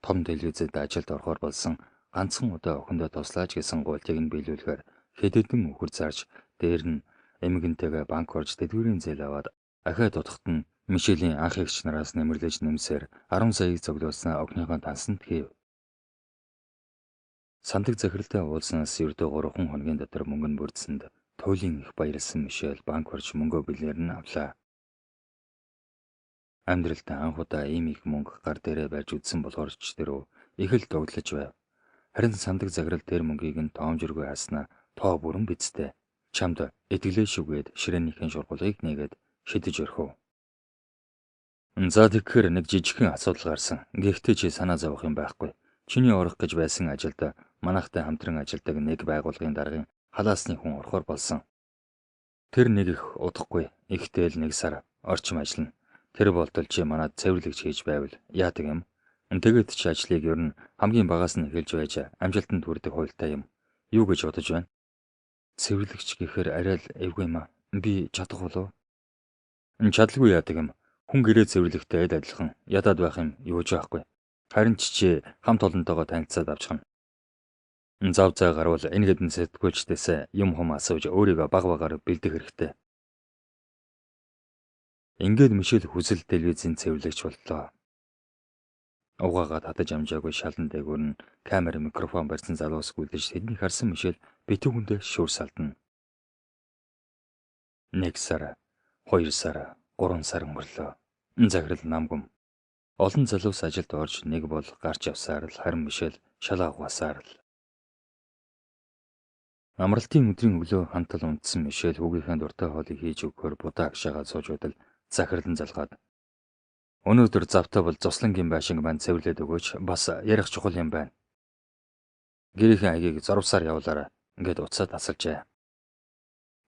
Том телевизэд ажилд орохоор болсон ганцхан удаа охиндоо туслаач гэсэн гуйлтыг нь биелүүлэхээр хэдэн үхэр зарж дээр нь эмгэнтэйгээ банк орж тэтгэврийн зээл аваад ахиад утгахт нь Мишелийн анх эгч нараас нэмэрлэж нэмсээр 10 саяыг цуглуулсан огныхоо тансанд хийв. Сандаг захиралтай уулзнаас ердөө 3 хоногийн дотор мөнгө нь бүрдсэнд туйлын их баярлсан Мишель банк орж мөнгөө бэлээр нь авлаа. Амьдралдаа анх удаа ийм их мөнгө гар дээрээ барьж үзсэн болохоор ч тэрөө их л догдлож байв. Харин сандаг захирал тэр мөнгийг нь тоомжиргүй хаснаа тоо бүрэн бицтэй. Чамд итгэлээ шүгээд ширээнийхэн шургуулгыг нээгээд шидэж өрхөв. За тэгэхээр нэг жижигхэн асуудал гарсан. Гэхдээ чи санаа зовох юм байхгүй. Чиний орох гэж байсан ажилд манайхтай хамтран ажилладаг нэг байгууллагын даргын халаасны хүн орохоор болсон. Тэр нэг их удахгүй ихтэй л 1 сар орчим ажиллана. Тэр болтол чи манад цэвэрлэгч хийж байвал яадаг юм? Тэгээд чи ажлыг ер нь хамгийн багаас нь эхэлж байж амжилтанд хүрдэг хуйлтай юм. Юу гэж бодож байна? Цэвэрлэгч гэхээр арай л эвгүй юм аа. Би чадах болов? Чадалгүй яадаг юм. Хүн гэрээ цэвэрлэгтэй адилхан ядаад байх юм юу ч байхгүй. Харин чи хамт олонтойгоо танилцаад авчихна. Зав зай гарвал энэ хэдэн сэтгүүлчдээс юм хум асууж өөрийгөө баг багаар бэлдэх хэрэгтэй. Ингээд Мишель хүсэл телевизийн цэвэрлэгч боллоо. Угаагаа татаж амжаагүй шалан дээгүүр нь камер микрофон барьсан залуус гүйлдэж тэднийг харсан Мишель битүүгэндээ шүүр салдана. 1 сар, 2 сар, 3 сар өнгөрлөө. Захирал намгүм. Олон залуус ажилд орж нэг бол гарч явсаар л харин Мишель шалаа угаасаар л. Амралтын өдрийн өглөө хантал унтсан Мишель хүүгийнхээ дуртай хоолыг хийж өгөхөөр будаа агшаагаа сууж удал захирлан залгаад Өнөөдөр завтай бол зослонгийн байшинг маань цэвэрлээд өгөөч. Бас ярих чухал юм байна. Гэрийн аягийг зорвсаар явуулаарай. Ингээд уцаад асалжээ.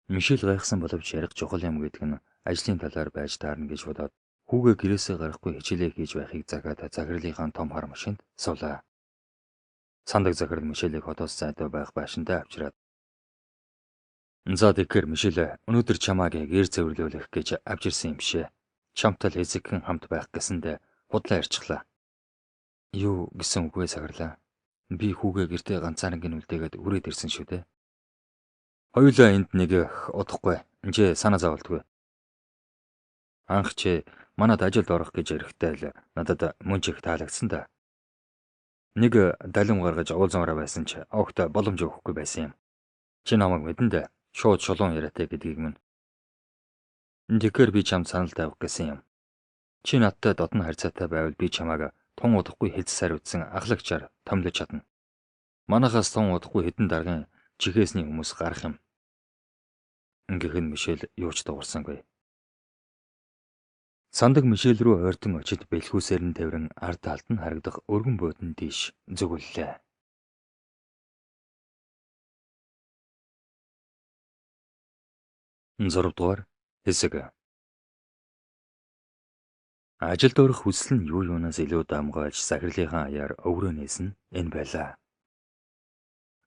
Мишель гайхсан боловч ярих чухал юм гэдэг нь ажлын талаар байж таарна гэж бодоод хүүгээ гэрээсээ гарахгүй хичээлээ хийж байхыг загаад захирлынхаа том хар машинд суулаа. Сандаг захирал Мишелийг хотоос зайтай байх байшинтай авчираад "За тэгэхээр Мишель өнөөдөр чамааг гэр цэвэрлүүлэх гэж авчирсан юм шээ. Чамтай л эзэгхэн хамт байх гэсэндээ худлаа ярьчихлаа." Юу гэсэн үгүй сагарлаа. Би хүүгээ гэртээ ганцаарнгийн үлдээгээд үрээд ирсэн шүү дээ. Хоёулаа энд нэг удахгүй. Энд санаа зовлтгүй. Анх чи манад ажилд орох гэж эрэхтэй л надад мөн ч их таалагдсан да. Нэг далим гаргаж уулзмаараа байсан ч огт боломж өгөхгүй байсан юм. Чи намайг мэдэн дээ. Шууд шулуун яриатай гэдгийг минь. Тэгэхээр би чамд санал тавих гэсэн юм. Чи надтай додон харьцаатай байвал би чамааг тун удахгүй хэлцсээр үтсэн ахлагчаар томлож чадна. Манайхаас тун удахгүй хэдэн даргын чихээсний хүмүүс гарах юм. Ингэхэн Мишель юу ч дуурсангүй. Сандаг Мишель рүү ойртон очид бэлхүүсээр нь тэрэн ард талд нь харагдах өргөн буудан тийш зүгэллээ. Зурвдугаар хэсэг. Ажилд орох хүсэл нь юу юунаас илүү дамгаалж захирлынхаа аяар өврөөнээс нь энэ байлаа.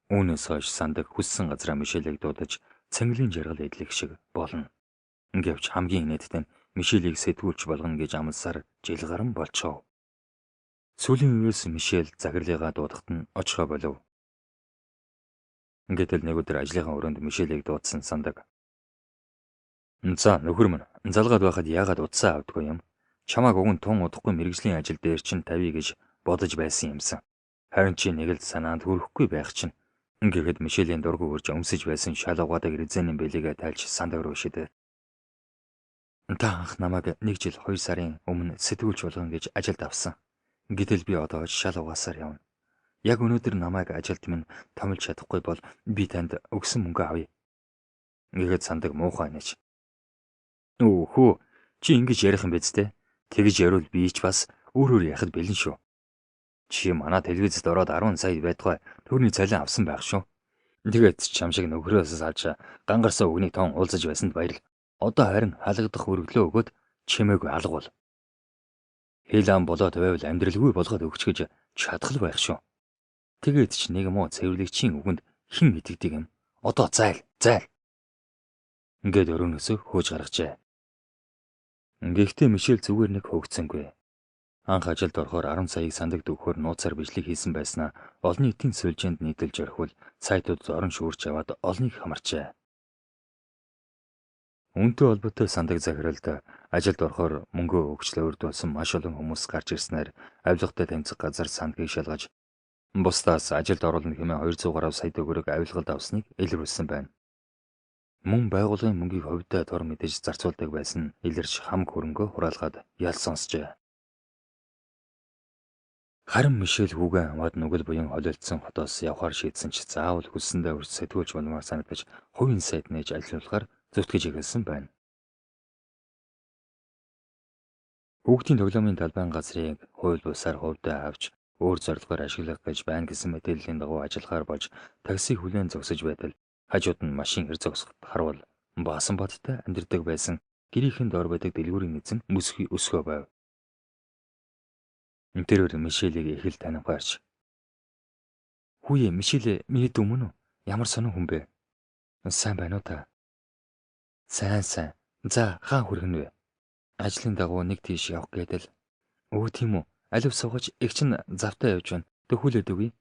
Үүнээс хойш сандаг хүссэн газраа Мишелийг дуудаж цэнгэлийн жаргал эдлэх шиг болно. Гэвч хамгийн инээдтэй нь Мишелийг сэтгүүлч болгоно гэж амласаар жил гарan болчихов. Сүүлийн үеэс Мишель захирлыгаа дуудахад нь очихоо болов. Гэтэл нэг өдөр ажлынхаа өрөөнд Мишелийг дуудсан сандаг. "За нөхөр минь, залгаад байхад яагаад утсаа авдаггүй юм? Чамааг уг нь тун удахгүй мэрэгжлийн ажил дээр чинь тавья гэж бодож байсан юмсан. Харин чи нэг л санаанд хүрэхгүй байх чинь." Ингээд Мишелийн дургүй үрж өмсөж байсан шал угаадаг резений бэлигээ тайлж сандаг руу шидэв. "Та анх намайг 1 жил 2 сарын өмнө сэтгүүлч болгоно гэж ажилд авсан. Гэтэл би одоо шал угаасаар явна. Яг өнөөдөр намайг ажилд минь томилж чадахгүй бол би танд өгсөн мөнгө авъя." Ингээд сандаг муухай нэж. "Өөхөө, чи ингэж ярих юм биз дээ? Тэгж ярил би ч бас өөрөөр яхад бэлэн шүү. Чи манай телевизэд ороод 10 сая байтугай төгрөний цалин авсан байх шүү. Тэгээд чам шиг нөхрөөс салж гангарсан өгнийг тон уулзаж байсанд баярл. Одоо харин халагдах өргөлөө өгөөд чимээгүй алга бол. Хилан болоод байвал амьдралгүй болгоод өгч гэж чадхал байх шүү. Тэгээд ч нэг муу цэвэрлэгчийн үгэнд хэн итгэдэг юм? Одоо зайл. Ингээд өрөөнөөсөө хөөж гаргажээ. Гэхдээ Мишель зүгээр нэг хөөгцсөнгүй. Анх ажилд орохоор 10 саяыг сандагд өгөхөөр нууцаар бичлэг хийсэн байснаа олон нийтийн сүлжээнд нийтэлж орхивол сайтууд орон шүүрч яваад олныг хамарчээ. Үүнтэй холбоотой сандаг захиралд ажилд орохоор мөнгө өгчлөө өрдүүлсэн маш олон хүмүүс гарч ирснээр авилгатай тэмцэх газар сандгийг шалгаж бусдаас ажилд оруулна хэмээн 200 гаруй сая төгрөг авилгалд авсныг илрүүлсэн байна. Мөн байгууллагын мөнгийг хувьдаа дор мэдэж зарцуулдаг байсан нь илэрч хамг хөрөнгөө хураалгаад ял сонсжээ. Харин Мишель хүүгээ хамаад нүгэл буян холилдсон хотоос явхаар шийдсэн ч заавал хүссэндээ өрс сэтгүүлч болмоор санагдаж хувийн сайд нээж ажилуулахаар зүтгэж эхэлсэн байна. Хүүхдийн тоглоомын талбайн газрыг хууль бусаар хувьдаа авч өөр зорилгоор ашиглах гэж байна гэсэн мэдээллийн дагуу ажиллахаар болж таксиг хүлээн зогсож байтал хажууд нь машин ир зогсоход харвал баасан баттай амьдардаг байсан гэрийнхэн дор байдаг дэлгүүрийн эзэн мөсхий өсгөө байв. Тэрээр Мишелийг их л танихаарч "Хүүе, Мишель миний дүү мөн үү? Ямар сонин хүн бэ? Сайн байна уу та?" Сайн. За хаан хүргэн вэ? Ажлын дагуу нэг тийш явах гэдэл. Өө тийм үү. Алив суугаж их чин завтаа явж байна. Төхүүлээд өгье.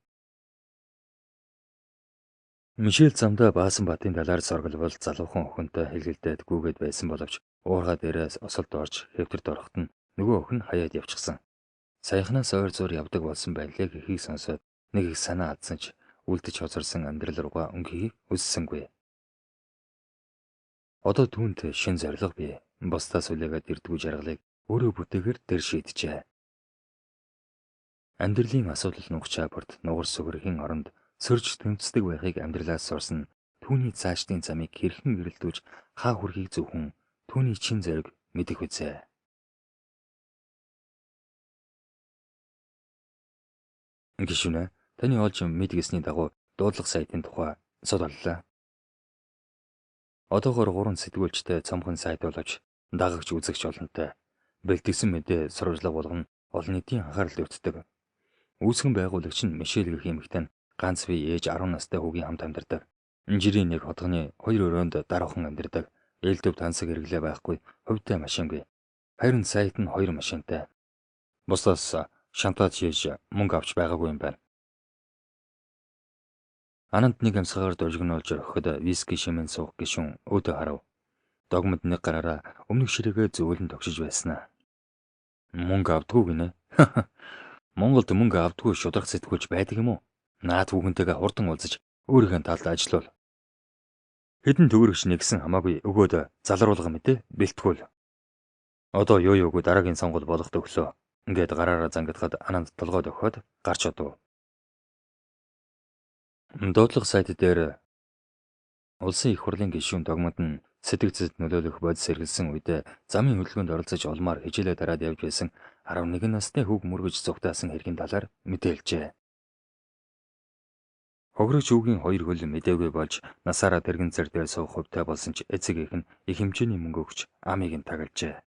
Мишель замдаа баасан батын талаар сорголбол залуухан охинтой хэлгэлдээд гүгээд байсан боловч уурхаа дээрээс осолд орж хэвтэрд ороход нь нөгөө охин хаяад явчихсан. Саяхнаас ойр зур явдаг болсон байлээ гэхийг сонсоод нэг их санаа алдсан ч үлдэж хоцорсон амьдрал руугаа өнгөийг өссөнгүй. Одоо түүнтэй шин зориг бий. Бусдаас үлээгээд ирдгүү жаргалыг өөрөө бүтээгээр тэр шийджээ. Амьдралын асуудал нухчаа бүрт нугар сүгэрхийн оронд сөрж тэмцдэг байхыг амьдралаас сурсан түүний цаашдын замыг хэрхэн гэрэлтүүлж хаа хүрхийг зөвхөн түүний чин зориг мэдэх үзээ. Гишүүнэ, таны олж мэдгэсний дагуу дуудлага сайтын тухай судаллаа. Одоогоор 3 сэтгүүлчтэй цомхон сайт боловч дагагч үзэгч олонтой. Бэлтгэсэн мэдээ сурвалжлага болгоно олон нийтийн анхаарал төвтдөг. Үүсгэн байгуулагч нь Мишель гэх эмэгтэй нь ганц бие ээж 10 настай хүүгийн хамт амьдардаг. Жирийн нэг хотгоны 2 өрөөнд даруухан амьдардаг. Ээлдөв тансаг хэрэглээ байхгүй, хувьтай машингүй. Харин сайт нь 2 машинтай. Бусдаас шантаж хийж мөнгө авч байгаагүй юм байна. Ананд нэг амьсгаар дожигнуулж орхиход виски шимэн суух гишүүн өөдөө харав. Догмод нэг гараараа өмнөх ширээгээ зөөлөн тогшиж байснаа. Мөнгө авдгүй гинэ. Монголд мөнгө авдгүй шударга сэтгүүлч байдаг юм уу? Наад хүүхэнтэйгээ хурдан уулзаж өөрийнхөө талд ажиллавал. Хэдэн төгрөгч нэгсэн хамаагүй өгөөд залруулга мэдээ бэлтгүүл. Одоо юу дараагийн сонгуул болох төглөө. Ингээд гараараа зангидахад Ананд толгойд өгөхөд гарч одов. Дуудлага сайт дээр улсын их хурлын гишүүн Догмод нь сэтгцэд нөлөөлөх бодис хэрэгэлсэн үедээ замын хөдөлгөөнд оролцож олмаар хичээлээ дараад явж байсан 11 настай хүүг мөргөж зүгтаасан хэргийн талаар мэдээлжээ. Хогрогч хүүгийн 2 хөл мэдээгүй болж насаараа тэрэгэн цэр дээр суух хувьтай болсон ч эцэг эх нь их хэмжээний мөнгө өгч амийг нь тагалжээ.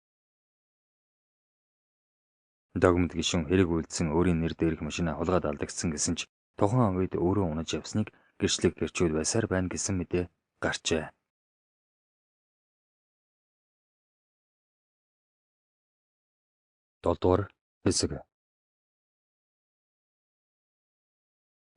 Догмод гишүүн хэрэг үйлдсэн өөрийн нэр дээрх машина хулгайд алдагдсан гэсэн ч тухайн үед өөрөө унаж явсныг гэрчлэг гэрчүүд байсаар байна гэсэн мэдээ гарчээ. Долдугаар хэсэг.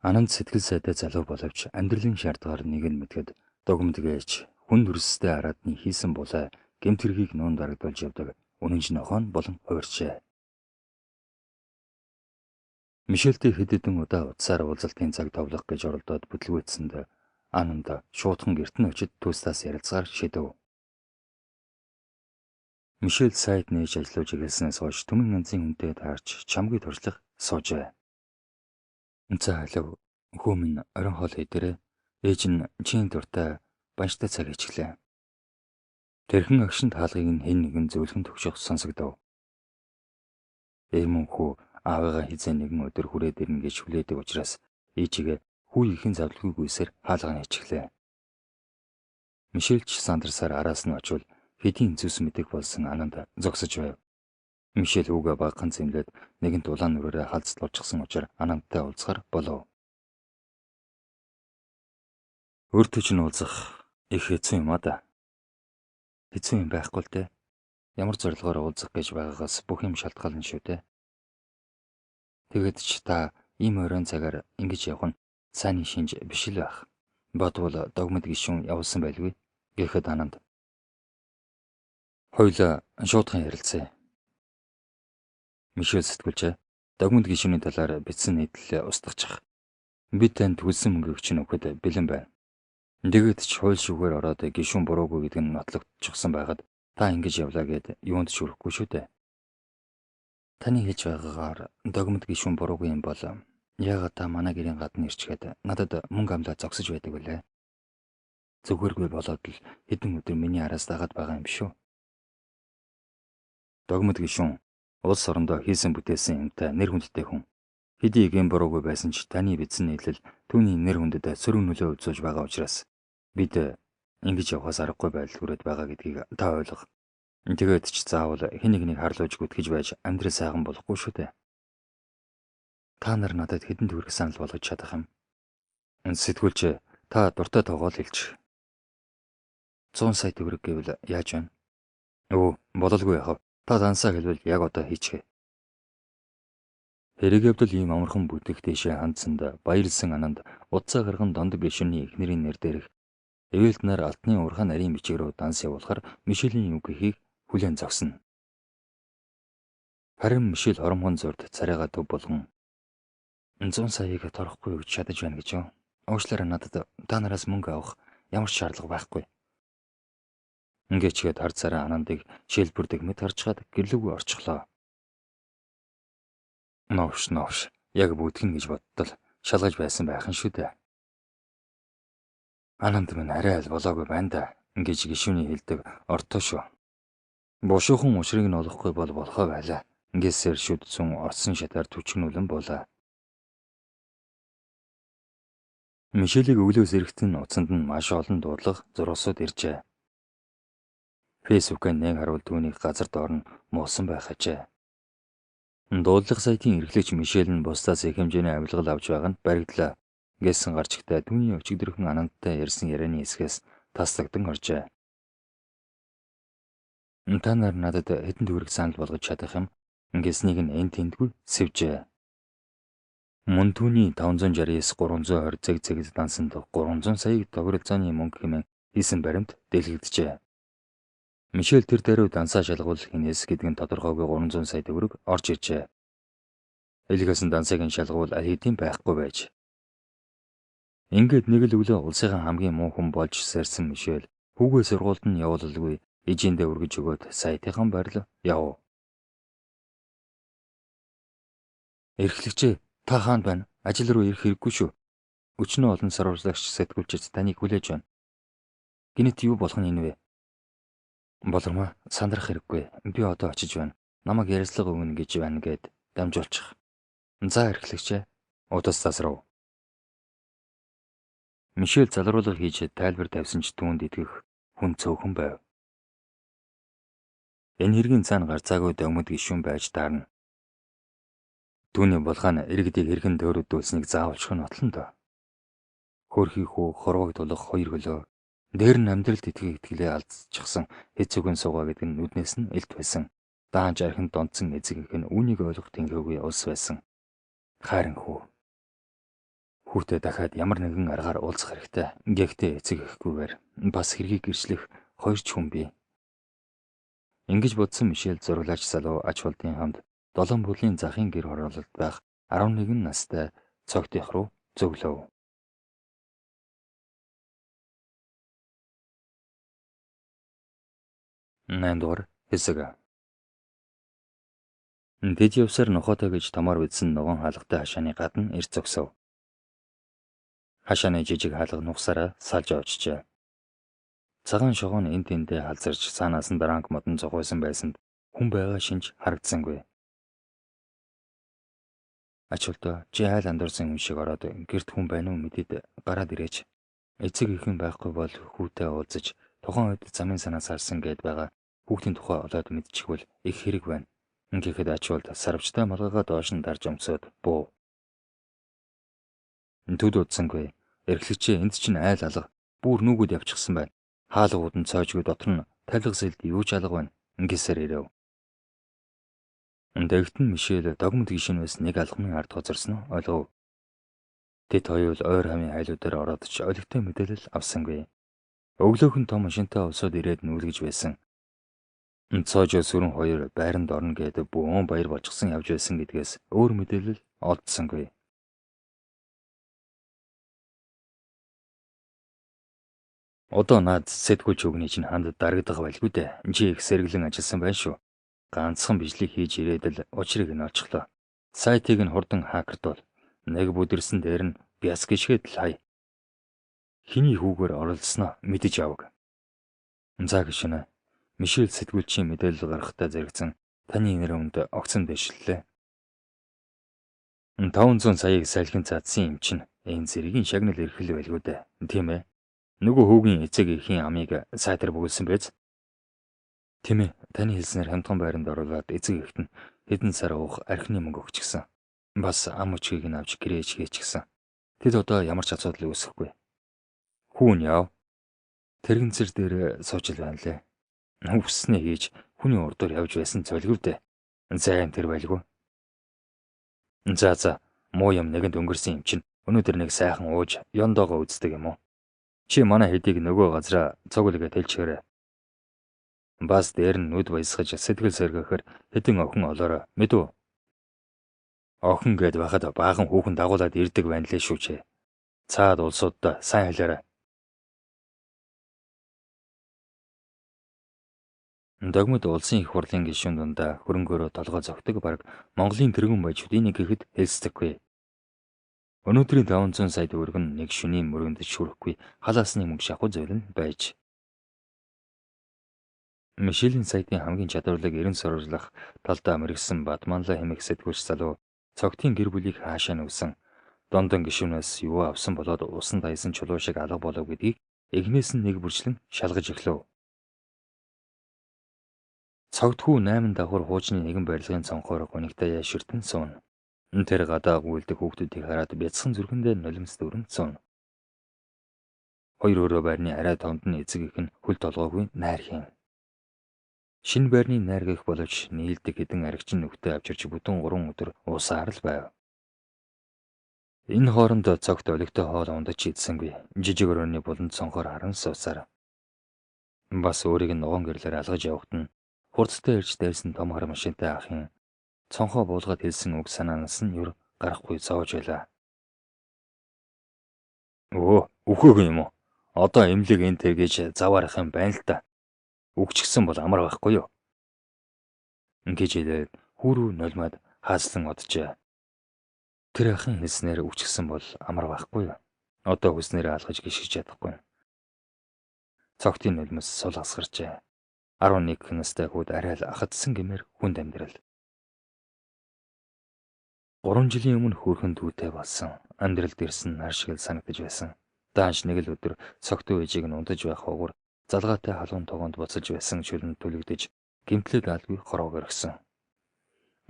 Ананд сэтгэл сайтай залуу боловч амьдралын шаардлагаар нэг нь мэдгэд Догмод гэж хүн төрөстэй араадны хийсэн булаа гэмтэрхийг нуун дарагдуулж явдаг үнэнч нохоо болон хувирчээ. Мишельтэй хэд хэдэн удаа утсаар уулзалтын цаг товлох гэж оролдоод бүтлгүүцсэнд Ананд шуудхан гэрт нь очиж түүстаас ярилцгаар шидэв. Мишель сайд нээж ажиллаж ирэлснээс хойш түмэн янзын хүнтэй таарч чамгүй туршлах суужээ. За алив хүү минь орон хоол хийдэрээ ээж нь чин дуртай банштай цаг хийчихлээ. Тэрхэн агшин таалгыг нь хэн нэгэн зөвлөгөн төгшөх сонсогдов. Мөн хүү аавыгаа хизээ нэгэн өдөр хүрээд ирнэ гэж хүлээдэг учраас ээжигээ хүү ихэн завлгүйгүйсээр хаалгаа нээчихлээ. Мишель ч сандарсаар араас нь очивол хэдийн зүс мэдэх болсон Ананд зогсож байв. Мишель үгээ багахан зэмлээд нэгэн дулаан нүрээрээ халдцлуулчихсан учраас Анандтай уулзахаар болов. Өөртөө ч уулзах их хэцүү юм да. Хэцүү юм байхгүй л дээ. Ямар зорилгоор уулзах гэж байгаагаас бүх юм шалтгаална шүү дээ. Тэгээд ч та ийм оройн цагаар ингэж явах нь сайнны шинж биш л байх. Бодвол Догмод гишүүн явуулсан байлгүй гэхэд Ананд. Хоёулаа шуудхан ярилцъя. Мишель сэтгүүлчээ Догмод гишүүний талаар бичсэн нийтлэлээ устгах. Бид танд төлсөн мөнгө өгч нөгөөд бэлэн байна. Тэгээд ч хууль шүүхээр ороод гишүүн буруугүй гэдэг нь нотлогдчихсан байгаад та ингэж явлаа гэд юунд ч хүрэхгүй шүү дээ. Таны хэлж байгаагаар Догмод гишүүн буруугүй юм бол яагаад та манай гэрийн гадна ирчгээд надад мөнгө амлаад зогсож байдаг вүлээ? Зүгээргүй болоод л хэдэн өдөр миний араас дагаад байгаа юм шүү. Догмод гишүүн улс орондоо хийсэн бүтээсэн юмтай нэр хүндтэй хүн. Хэдий гэм буруугүй байсан ч таны бичсэн нийтлэл түүний нэр хүндэд сөрөг нөлөө үзүүлж байгаа учраас бид ингэж явахаас аргагүй байдал хүрээд байгаа гэдгийг та ойлго. Тэгээд ч заавал хэн нэгнийг харлууж гүтгэж байж амьдрал сайхан болохгүй шүү дээ. Та нар надад хэдэн төгрөг санал болгож чадах юм? Сэтгүүлч та дуртай тоогоол хэлж. 100 сая төгрөг гэвэл яаж байна? Бололгүй яхав. Та дансаа хэлвэл яг одоо хийчихье. Хэрэг явдал ийм амархан бүтэх дэшээ хандсанд баярлсан Ананд утсаа гарган дондог гишүүний эхнэрийн нэр дээрх эвэлт нар алтны урхаа нарийн бичиг рүү данс явуулахаар Мишелийн үг гэхийг хүлээн зогсоно. Харин Мишель хоромхон зурд царайгаа төв болгон 100 саяыг торохгүй өгч чадаж байна гэж юу? Уучлаарай надад та нараас мөнгө авах ямар ч шаардлага байхгүй. Ингээчгээд харцаараа Анандыг шээлбүрдэг мэт харчгаад гэрлүүгөө орчихлоо. Новш. Яг бүтгэн гэж бодтол шалгаж байсан байхын шүү дээ. Ананд минь арай аль болоогүй байна да. Ингэж гишүүний хэлдэг ортой шүү. Бушуухан ушрыг нь олохгүй бол болохоо байлаа. Ингээсээр шүдсэн орсон шатаар түчгнүүлэн буулаа. Мишелийг өглөөс эрэхтэн уцанд нь маш олон дуудлага зургасууд иржээ. Фэйсбүүкээр нэг харуул түүнийг газар доор нь муусан байх ажээ. Дуудлага сайтын эрхлэгч Мишель нь бусдаас их хэмжээний авилгал авч байгаа нь баригдлаа гэсэн гарчигтай түүний өчигдөрхөн анантай ярьсан ярианы хэсгээс таслагдсан оржээ. Та нар надад хэдэн төгрөг санал болгож чадах юм гэснийг нь энэ тэндгүй сэвжээ. Мөн түүний 569-320 зэгзэгд дансанд 300 саяг тохиролцооны мөнгө хэмээн хийсэн баримт дэлгэгдэжээ. Мишель тэр даруй дансаа шалгуулах хинээс гэдэг нь тодорхойгүй 300 сая төгрөг орж иржээ. Элгэсэн дансыг нь шалгуул аль хэдийн байхгүй байж. Ингээд нэг л өглөө улсын хамгийн муу хүн болж сэрсэн Мишель хүүгээ сургуульд нь явуулалгүй ижиндээ өргөж өгөөд сайтынхан байрлал яв. Эрхлэгчээ, та хаана байна? Ажил руу ирэх хэрэггүй шүү. Өчнөө олон сурвалжлагч сэтгүүлчид таныг хүлээж байна. Гинэт юу болох нь энэ вэ? Болормоо, сандрах хэрэггүй. Би одоо очиж байна. Намайг ярилцлага өгнө гэж байна гэд дамжуулчих. За эрхлэгчээ. Удаас тасрав. Мишель залруулга хийж тайлбар тавьсан ч түүнд итгэх хүн цөөхөн байв. Энэ хэргийн цаана гарцаагүй догмод гишүүн байж таарна. Түүний булгаан иргэдийг хэрхэн дөөрөдүүлсэнийг заавалчгүй нотлон доо. Хөрхий хүү хорвоог тулах 2 хөлөө дээр нь амьдралд итгэх итгэлээ алдчихсан хэцүүгэн суугаа гэдэг нь нүднээс нь илт байсан. Даанч архинд донцсон эзэг их нь үүнийг ойлгох тэнхээгүй улс байсан. Хайран хүү. Хүүтэй дахиад ямар нэгэн аргаар уулзах хэрэгтэй. Гэхдээ эцэг ихгүйгээр бас хэргийг гэрчлэх 2 ч хүн бий. Ингэж бодсон Мишель зураглаач залуу ач холдын хамт 7 бүлийн захын гэр хороололд байх 11 настай цогтих руу зөвлөв. 8 дугаар хэсэг. Дэд явсаар нохотой гэж томоор бидсэн ногоон хаалгатай хашааны гадна эрт зогсов. Хашааны жижиг хаалга нухсараа салж очжээ. Цагаан шогоон энэ тэндээ халзарч цаанаас нь бранк модон зогойсон байсанд хүн байгаа шинж харагдсангүй. Ачуултаа чи айл андуурсан хүн шиг ороод гэрт хүн байна уу мэдэд гараад ирээч. Эцэг ихэн байхгүй бол хүүтэй уулзаж тухайн үед замын санаас харсан гэд байгаа хүүхдийн тухай олоод мэдчихвэл их хэрэг байна. Ингээд ачуулт сарвчтай малгайгаа доош нь дарж өмсөд буу. Төд удсангүй. Эрхлэгчээ энд чинь айл алга бүр нүгүүд явчихсан байна. Хаалгууд нь цоожгүй дотор нь тавилга сэлд юу ч алга байна. Ингэсээр ирэв. Дэгтэн Мишель догмод гишүүнээс нэг алхмын ард хоцорсон ойлгов. Тэд хоёул ойр хамын хайлуудаар ороод ч олигтой мэдээлэл авсангүй. Өглөөхөн том шинтэй усууд ирээд нүүлгэж байсан. Цоожоо сүрэн хоёр байранд орно гэдэг бөөн баяр болчихсон явж байсан гэдгээс өөр мэдээлэл олдсонгүй. Одоо наад сэтгүүлч өгний чинь ханд дарагдах байлгүй дээ. Чи их сэргэлэн ажилласан байна шүү. Ганцхан бичлэг хийж ирээд л учрыг нь олчихлоо. Сайтыг нь хурдан хакердвол нэг бүдэрсэн дээр нь бяс гიშгэд л хай. Хиний хүүгээр оролцсноо мэдэж аваг. За гişүнэ. Мишель сэтгүүлчийн мэдээлэл гаргахтаа зэрэгцэн таны нэр өнд огцон дэвшлээ. 500 саяыг салхин цаадсан юм чинь энэ зэргийн шагнал эрхэл байлгүй дээ. Тийм ээ. Нөгөө хүүгийн эцэг эхийн амийг сайтар бөгөлсөн байз. Тийм ээ. Таны хэлснээр хямдхан байранд оруулаад эцэг эхэд нь хэдэн сар уух архины мөнгө өгчихсөн. Бас ам өчгийг нь авч гэрээж хийчихсэн. Тэд одоо ямар ч асуудал үүсэхгүй. Хүүн яв. Тэрэгэнцэр дээр суучил байна лээ. Хүснээ хийж хүний урдуур явж байсан цолгив дээ. Займ тэр байлгүй. За муу юм нэгэнд өнгөрсөн юм чинь өнөөдөр нэг сайхан ууж ёндоогоо үздэг юм уу? Чи манай хэдийг нөгөө газараа цуглгээ тэлчихээрэй. Бас дээр нь нүд баясгаж сэтгэл сэргээхээр хэдэн охин олоорой мэдв. Охин гэд байхад баахан хүүхэн дагуулад ирдэг байна лээ шүү чи. Цаад улсуудаа сайн хэлээрэй. Догмод улсын их хурлын гишүүн дундаа хөрөнгөөрөө толгой зогтөг баг Монголын тэргүүн баячдын нэг ихэд хэлцдэггүй. Өнөөдрийн 500 сая төгрөг нь нэг шөнийн мөрөнд шүрхгүй халаасны мөнгө шахуу зөвлөн байж. Мишелийн сайтын хамгийн чадварлаг 90 сурвалжлах талдаа мэрэгсэн Батманла хэмээх сэтгүүлч залуу цогтын гэр бүлийг хаашаа нүвсэн Дондон гишүүнээс юу авсан болоод усан дайсан чулуу шиг алга болов гэдгийг эгнээс нь нэг бүрчлэн шалгаж эхлэв. Цогтхүү 8 давхар хуучны нэгэн барилгын цонхоор гунигтай яширтэн сууна. Тэр гадаа гүйлдэг хүүхдүүдийг хараад бяцхан зүрхэндээ нулимс дөрөн сууна. Хоёр өрөө байрны арай томд нь эцэг их нь хөл толгойгүй найр хийн. Шинэ байрны найр гэх боловч нийлдэг хэдэн аригчин нүхтэй авчирч бүтэн 3 өдөр уусаар л байв. Энэ хооронд цогт олигтой хоол ундаж идсэнгүй. Жижиг өрөөний буланд цонхоор харан суусаар. Бас өөрийг ногоон гэрлээр алгаж явахт нь хурцтай ирж дайрсан том хар машинтай ахын цонхоо буулгаад хэлсэн үг санаанаас нь юр гарахгүй зоож байлаа. Өө, үхөөг юм уу? Одоо эмлэг энэ тэргээж заваарах юм байна л та. Үгчгсэн бол амар байхгүй юу? Ингэж хэлээд хүрүү нулимад хаалсан оджээ. Тэр ахын хэлснээр үгчгсэн бол амар байхгүй юу? Одоо хүснээр алгаж гიშгэж чадахгүй. Цогтын нулимс сул асгарчээ. 11 настай хүүд арай л ахадсан гэмээр хүнд амьдрал. 3 жилийн өмнө хөөрхөн дүүтэй болсон. Амьдралд ирсэн нар шиг л санагдаж байсан. Даанч нэг л өдөр цогтөө ээжийг нь унтаж байх хогор залгаатай халуун тогоонд буцаж байсан шүлэнд түлэгдэж гимтлээд алгүй хорог өргсөн.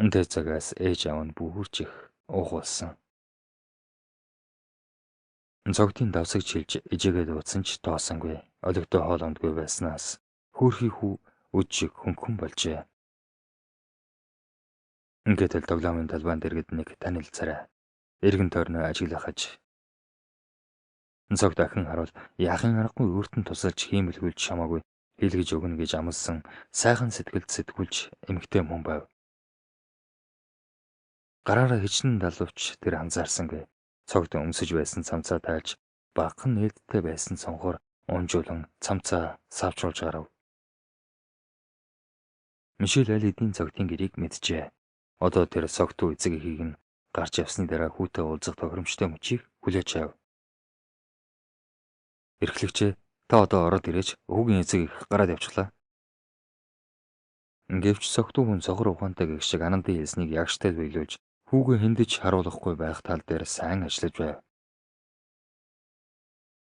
Тэр цагаас ээж аав нь бүхүрч их уух болсон. Цогтын давсаг чилж ижигээ дуудсан ч тоосонгүй. Олигтой хоол ундгүй байснаас хөөрхий хүү үд шиг хөнгөн болжээ. Ингээд л тоглоомын талбайн дэргэд нэг танил царай. Эргэн тойрноо ажиглахаж. Цогт ахин харуул яахын аргагүй өөртөө тусалж хиймэлгүүлж шамаагүй хэлгэж өгнө гэж амласан сайхан сэтгэлд сэтгүүлж эмгтэй мөн байв. Гараараа хичнээн далавч тэр анзаарсангүй. Цогт өмсөж байсан цамцаа тайлж багхан нээлттэй байсан цонхоор унжуулан цамцаа савчруулж гарав. Мишель аль эдийн цогтын гэрийг мэджээ. Одоо тэр цогтуу эцэг эхийг нь гарч явсны дараа хүүтэй уулзах тохиромжтой мөчийг хүлээж авав. Эрхлэгчээ та одоо ороод ирээч хүүгийн эцэг их гараад явчлаа. Гэвч цогтуу хүн цохор ухаантай гэх шиг анандын хэлснийг ягштай биелүүлж хүүгээ хиндэж харуулахгүй байх тал дээр сайн ажиллаж байв.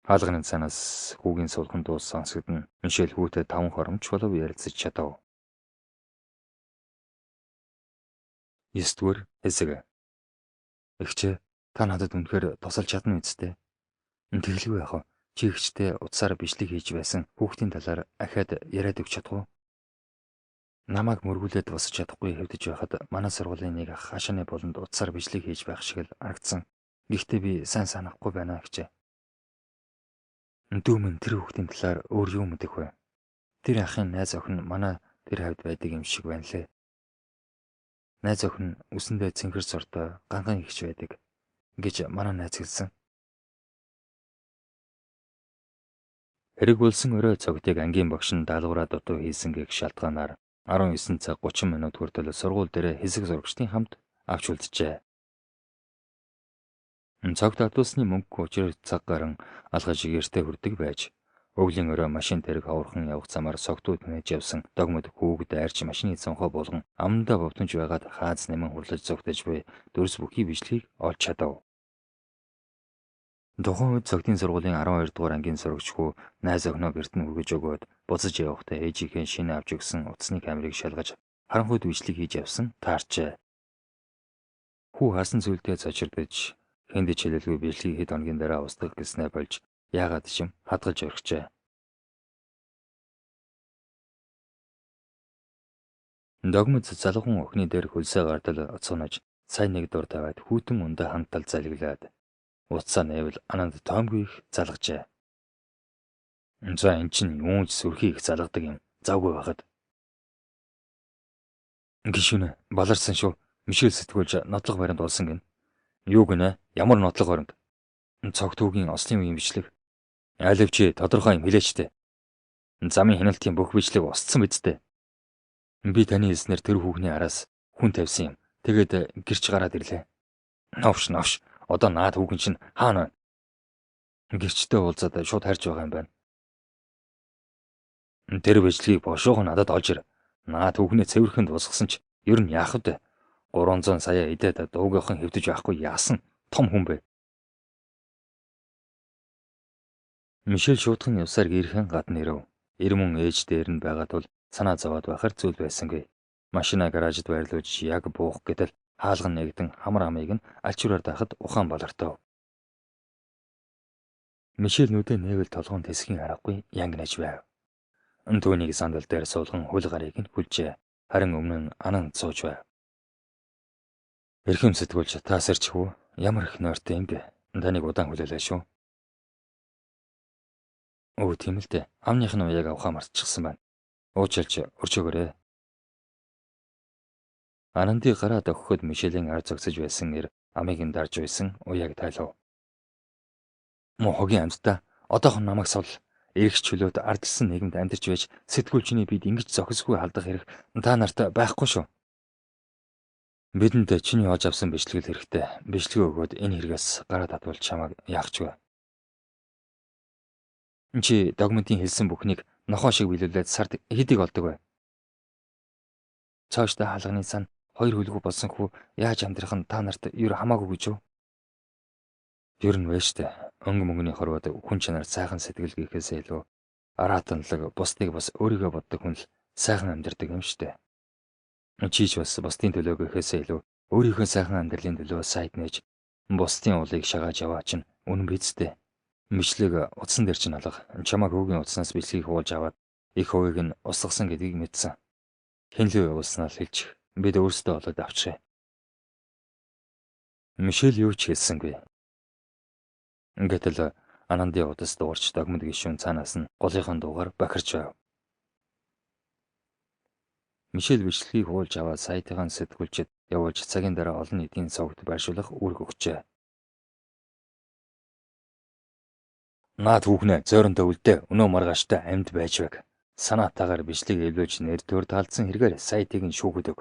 Хаалганы цанаас хүүгийн сулхан дуу сонсогдно. Мишель хүүтэй 5 хоромч болов ярилцаж чадав. 9-р хэсэг. Эгчээ та надад үнэхээр тусалж чадна үсттэй. Тэглгүй яах вэ? Чи ихчтэй утсаар бичлэг хийж байсан хүүхдийн талаар ахаад яриад өгч чадах уу? Намайг мөргүүлээд босч чадахгүй хэвдэж байхад манай сургуулийн нэг ах хашааны болонд утсаар бичлэг хийж байх шиг л харагдсан. Гэхдээ би сайн санахгүй байна гэжээ. Дүүмэн тэр хүүхдийн талаар өөр юу мэдэх вэ? Тэр ахын найз охин манай тэр хавьд байдаг юм шиг байна лээ. Найз охин үсэндээ цэнхэр сортой ганган ихч байдаг гэж манай найз хэлсэн. Хэрэг болсон өрөө цогтыг ангийн багш нь даалгавраа дутуу хийсэн гэх шалтгаанаар 19 цаг 30 минут хүртэл сургууль дээр хэсэг зурагчдын хамт авч үлджээ. Цогт алдуулсны мөнгө учраа цаг гарan алгаж гэртээ хүрдэг байж өвлийн өрөө машин тэрэг хавархан явах замаар согтууд нээж явсан догмод хүүгд айрч машины цонхоо болгон амандаа бовтонж байгаад хааз нэмэн хурлаж зогтож буй дөрс бүхий бичлэгийг олж чадав. Тухайн үед цогтын сургуулийн 12 дугаар ангийн сурагчгүй найз охиноо гэрт нь хүргэж өгөөд буцаж явахдаа ээжийнхээ шинэ авч өгсөн утасны камерыг шалгаж харанхуйд бичлэг хийж явсан таарчээ. Хүү хасан зүйлдээ цочирдож хэнд чилэлгүй бичлэгийг хэд хоногийн дараа устгах гэснээр болж яагаад ч юм хадгалж орхижээ. Догмод залуухан охины дээр хөлсөө гардал оцгонож сайн нэг дур тавиад хүүтэн ундаа хамтал залглаад уцаа нэвэл ананд тоомгүй их залгажээ. За эн чинь юунч сүрхий их залгадаг юм. Завгүй байхад. Гишүүнэ баларсан шүү. Мишель сэтгүүлж нотлох баримт болсон гин. Юу гинэ? Ямар нотлох баримт? Цогтүүгийн ослын үеийн бичлэг. Айлвч тодорхой юм хэлээчтэй. Замын хяналтын бүх бичлэг устсан бидтэй. Би таны хэлснээр тэр хүүхний араас хүн тавьсан юм. Тэгээд гэрч гараад ирлээ. Новш. Одоо наад хүүхэн чинь хаана вэ? Гэрчтэй уулзаад шууд харж байгаа юм байна. Тэр бичлэгийг бошоогоо надад олж ир. Наад хүүхнээ цэвэрхэнд босгосон ч ер нь яах вэ? 300 сая идээд дуугийнхан хэвдэж байхгүй яасан том хүн бэ? Мишель шуудхан явсаар гэрхэн гадна ирэв. Эр мөн ээж дээр нь байгаа тул санаа зовоод байхаар зүйл байсангүй. Машина гаражид байрлуулж яг буух гэтэл хаалга нэгдэн хамар амыг нь альчураар даахад ухаан болортов. Мишель нүдэ нээвэл толгоон тэсхийн аргагүй янгнаж байв. Түүнийг сандал дээр суулган хөл гарыг нь хүлжээ. Харин өмнө нь анан сууж байв. Эрхэм сэтгүүлч та сэрч хүү? Ямар их нойртой юм бэ? Таныг удаан хүлээлээ шүү. Өө тийм л дээ. Амных нь уяаг авахаа мартчихсан байна. Уучлж өрчөөгөөрэй. Ананди гараад өгөхөд Мишелийн ар зогсож байсан эр амийг нь дарж байсан уяаг тайлав. Муу хогийн амьтдаа одоохон намайг сул. Ирэх чөлөөд ардчсан нийгэмд амьдарч байж сэтгүүлчний бид ингэж зохисгүй алдах хэрэг та нарт байхгүй шүү. Бидэнд чиний олж авсан бичлэгэл хэрэгтэй. Бичлэгээ өгөөд энэ хэрэгээс гараа татвал чамайг яах ч вэ? Чи документын хэлсэн бүхнийг нохоо шиг биелүүлээд сард хэдийг олдог вэ? Цаашдаа хаалганы сан 2 хөлгөө болсон хүү яаж амьдрах нь та нарт ер хамаагүй гэж юу? Ер нь вэ штэ. Өнгө мөнгөний хорвоод хүн чанар сайхан сэтгэл гэхээсээ илүү араатанлаг бусдыг бас өөрийгөө боддог хүн л сайхан амьдардаг юм штэ. Чийч бас бусдын төлөө гэхээсээ илүү өөрийнхөө сайхан амьдралын төлөө сайд нээж бусдын уулыг шагааж яваа чинь үнэн бидтэй. Мишлэг утсан дээр чинь алга. Чамаг хүүгийн утснаас бичлэгийг хуулж аваад их хувийг нь устгасан гэдгийг мэдсэн. Хинлүү явуулснаа л хэлчих. Бид өөрсдөө олоод авчихъя. Мишель юу ч хэлсэнгүй. Гэтэл Ананди удас дуурч догмод гишүүн цаанаас нь голынхон дуугаар бахарч байв. Мишель бичлэгийг хуулж аваад сайтын сэтгүүлчид явуулж цагийн дараа олон нийтийн сувагт байршуулах үүрэг өгчээ. Наад хүүхнээ зөөрөндөө үлдээ өнөө маргааштай амьд байж байг. Санаатаагаар бичлэг эвлүүлж нэр төр талдсан хэрэгээр сайтыг нь шүүхдэг.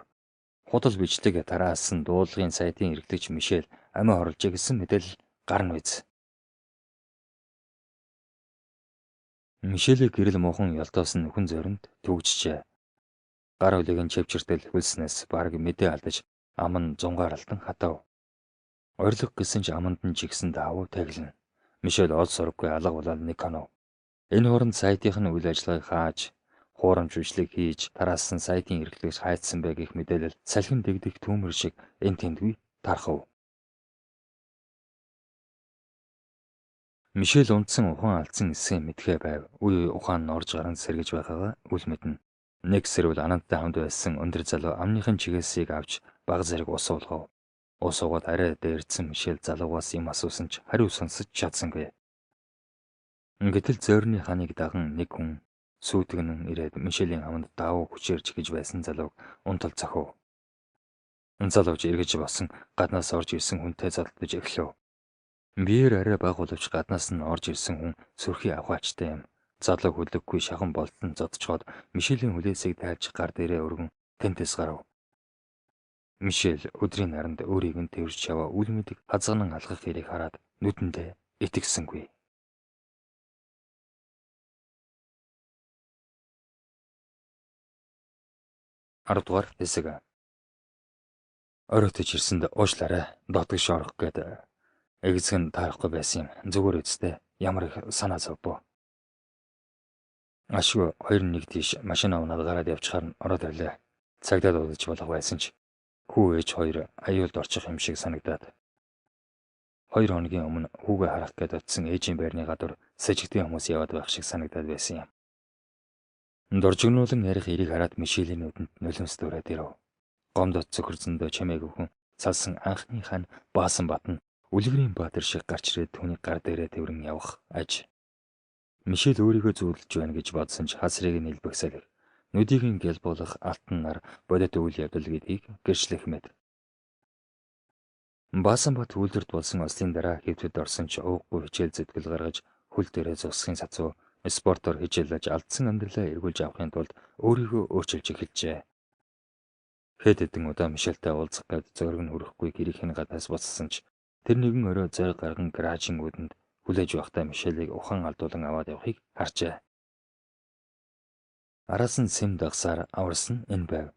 Худал бичлэг тараасан дуулгын сайтын эрхлэгч Мишель амиа хорлжээ гэсэн мэдээлэл гарна биз. Мишелийг гэрэл муухан ялтоосон нөхөн зөөрөнд төгжжээ. Гар үлийг нь чивчэртэл хөлснөөс бараг мэдээ алдаж ам нь зунгаарлалтан хатав. Орилго гэсэн ч аманд нь жигсэн даав таглана. Мишель ол сурггүй алга болоод нэг хонов. Энэ хооронд сайтынх нь үйл ажиллагааг хааж, хуурамч бичлэг хийж, тараасан сайтын эрхлэгч хайцсан бэ гэх мэдээлэл салхин дэгдэх түүмэр шиг энэ тэндгүй тархав. Мишель унтсан ухаан алдсан эсээ мэдхээ байв. Үе ухаан нь орж гаран сэргэж байгаагаа үл мэднэ. Нэг сэрвэл Ананттай хамт байсан өндөр залуу амныхын чигээсийг авч баг зэрэг ус уулгав. Ус уугаад арай дээрдсэн Мишель залуугаас юм асуусан ч хариу сонсож чадсангүй. Гэтэл зөөрний ханыг даган нэг хүн сүйтгэн ирээд Мишелийн аманд даав хүчээр чигэж байсан залууг унтал зохив. Залууч эргэж босон гаднаас орж ирсэн хүнтэй зодтолж эхлэв. Биеэр арай баг боловч гаднаас нь орж ирсэн хүн сөрхий авахачтай юм. Залуу хүлэггүй шахан болтон зодчоод Мишелийн хүлээсийг тайлж гар дээрээ өргөн тэнтэс гарав. Мишель өдрийн наранд өөрийг нь тэрж яваа үл мэдэг хазганан алгах хэрэг хараад нүдэндээ итгэсэнгүй. 10 дугаар хэсэг. Оройтож ирсэнд уушлаарай. Дотгош орох гээд эгзэг нь таарахгүй байсан юм. Зүгээр үсттэй. Ямар их санаа зовбоо. Ашгүй 2-1 тийш машина унаад гараад явчихаар нь ороод ирлээ. Цагдаа дуудаж болох байсан ч хүү ээж хоёр аюулд орчих юм шиг санагдаад. 2 хоногийн өмнө хүүгээ харах гээд очисон ээжийн байрны гадуур сэжигдэн хүмүүс яваад байх шиг санагдаад байсан юм. Дуржигнуулан ярих эрийг хараад Мишелийн нүдэнд нулимс дөрөөд ирэв. Гомдот цөхөрзөндөө чамайг өхөн салсан анхны хань Баасан Батна үлгэрийн баатар шиг гарч ирээд түүний гар дээрээ тэврэн явах аж. Мишель өөрийгөө зүүлж байна гэж бодсон ч хасрыг нь илбэгсэлэг. Нүдийг нь гялбуулах алтан нар бодит үйл явдал гэдгийг гэрчлэх мэд. Баасан Бат үйлдвэрт болсон ослын дараа хэвтэд орсон ч ууггүй хичээл зүтгэл гаргаж хөл дээрээ зогсохын сацуу спортоор хичээлж алдсан амьдралаа эргүүлж авахын тулд өөрийгөө өөрчилж эхэлжээ. Хэд хэдэн удаа Мишельтэй уулзах гээд зориг нь хүрэхгүй гэрийнхэн гадаас боссон ч тэр нэгэн орой зориг гарган гаражийн үүдэнд хүлээж байхдаа Мишелийг ухаан алдуулан аваад явахыг харжээ. Араас нь сэм дагсаар аварсан энэ байв.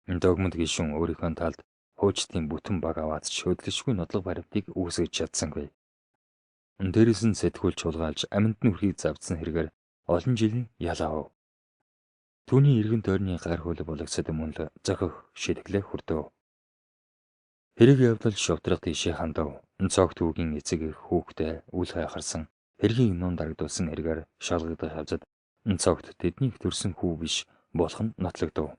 Догмод гишүүн өөрийнхөө талд хуучдын бүтэн баг аваад ч хөдлөшгүй нотлог баримтыг үүсгэж чадсангүй. Дээрээс нь сэтгүүл чуулгаалж амьд нүрхийг завдсан хэрэгээр олон жилийн ялаа. Түүний эргэн тойрны гар хөл болгосод мөн л зохих шидэглээ хүрдэв. Хэрэг явдал шудраг тийшээ хандав. Цогт хүүгийн эцэг их хүүхдээ үл хайхарсан хэргийн нун дарагдуулсан хэрэгээр шалгагдах хавцад цогт тэднийг төрсөн хүү биш болох нь нотлогдов.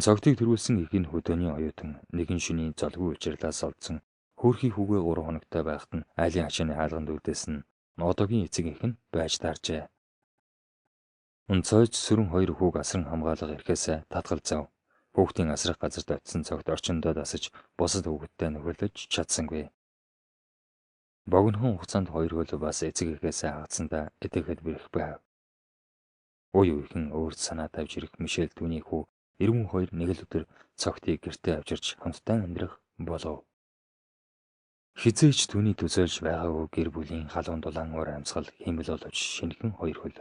Цогтыг төрүүлсэн их нь хөдөөний оюутан нэгэн шөнийн золгүй учирлаас олдсон хөөрхий хүүгээ 3 хоногтой байхад нь айлын хачааны хаалганд үлдээсэн одоогийн эцэг их нь байж тааржээ. Цойж сүрэн 2 хүүг асран хамгаалах эрхээс татгалзав. Хүүхдийн асрах газарт очисон цогт орчиндөө дасаж бусад хүүхэдтэй нөхөрлөж чадсангүй. Богинохон хугацаанд 2 хөл бас эцэг эхээс хагацсандаа эдэхэд бэрх байв. Үй үехэн өөрт санаа тавьж ирэх Мишель түүний хүү 92 нэг л өдөр цогтыг гэртээ авчирч хамтдаа амьдрах болов. Хизээч түүний төсөөлж байгаагүй гэр бүлийн халуун дулаан уур амьсгал хэмэл боловч шинэхэн 2 хөл.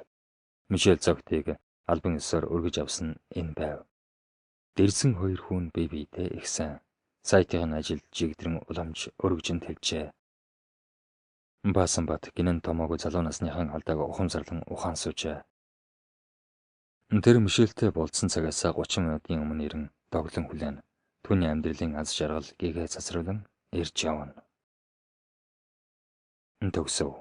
Мишель цогтыг албан ёсоор өргөж авсан энэ байв. Дэрсэн 2 хүн бие биедээ ихсэн. Сайтын ажилд жигдрэн уламж өргөжин тавьжээ. Баасан бат гинэн томоогүй залуу насныхан алдааг ухамсарлан ухаан суужээ. Тэр Мишельтэй болцсон цагаас 30 минутын өмнө ирэн доглон хүлээн түүний амьдралын аз жаргал гэгээ цацруулан ирж явна. Төгсөв.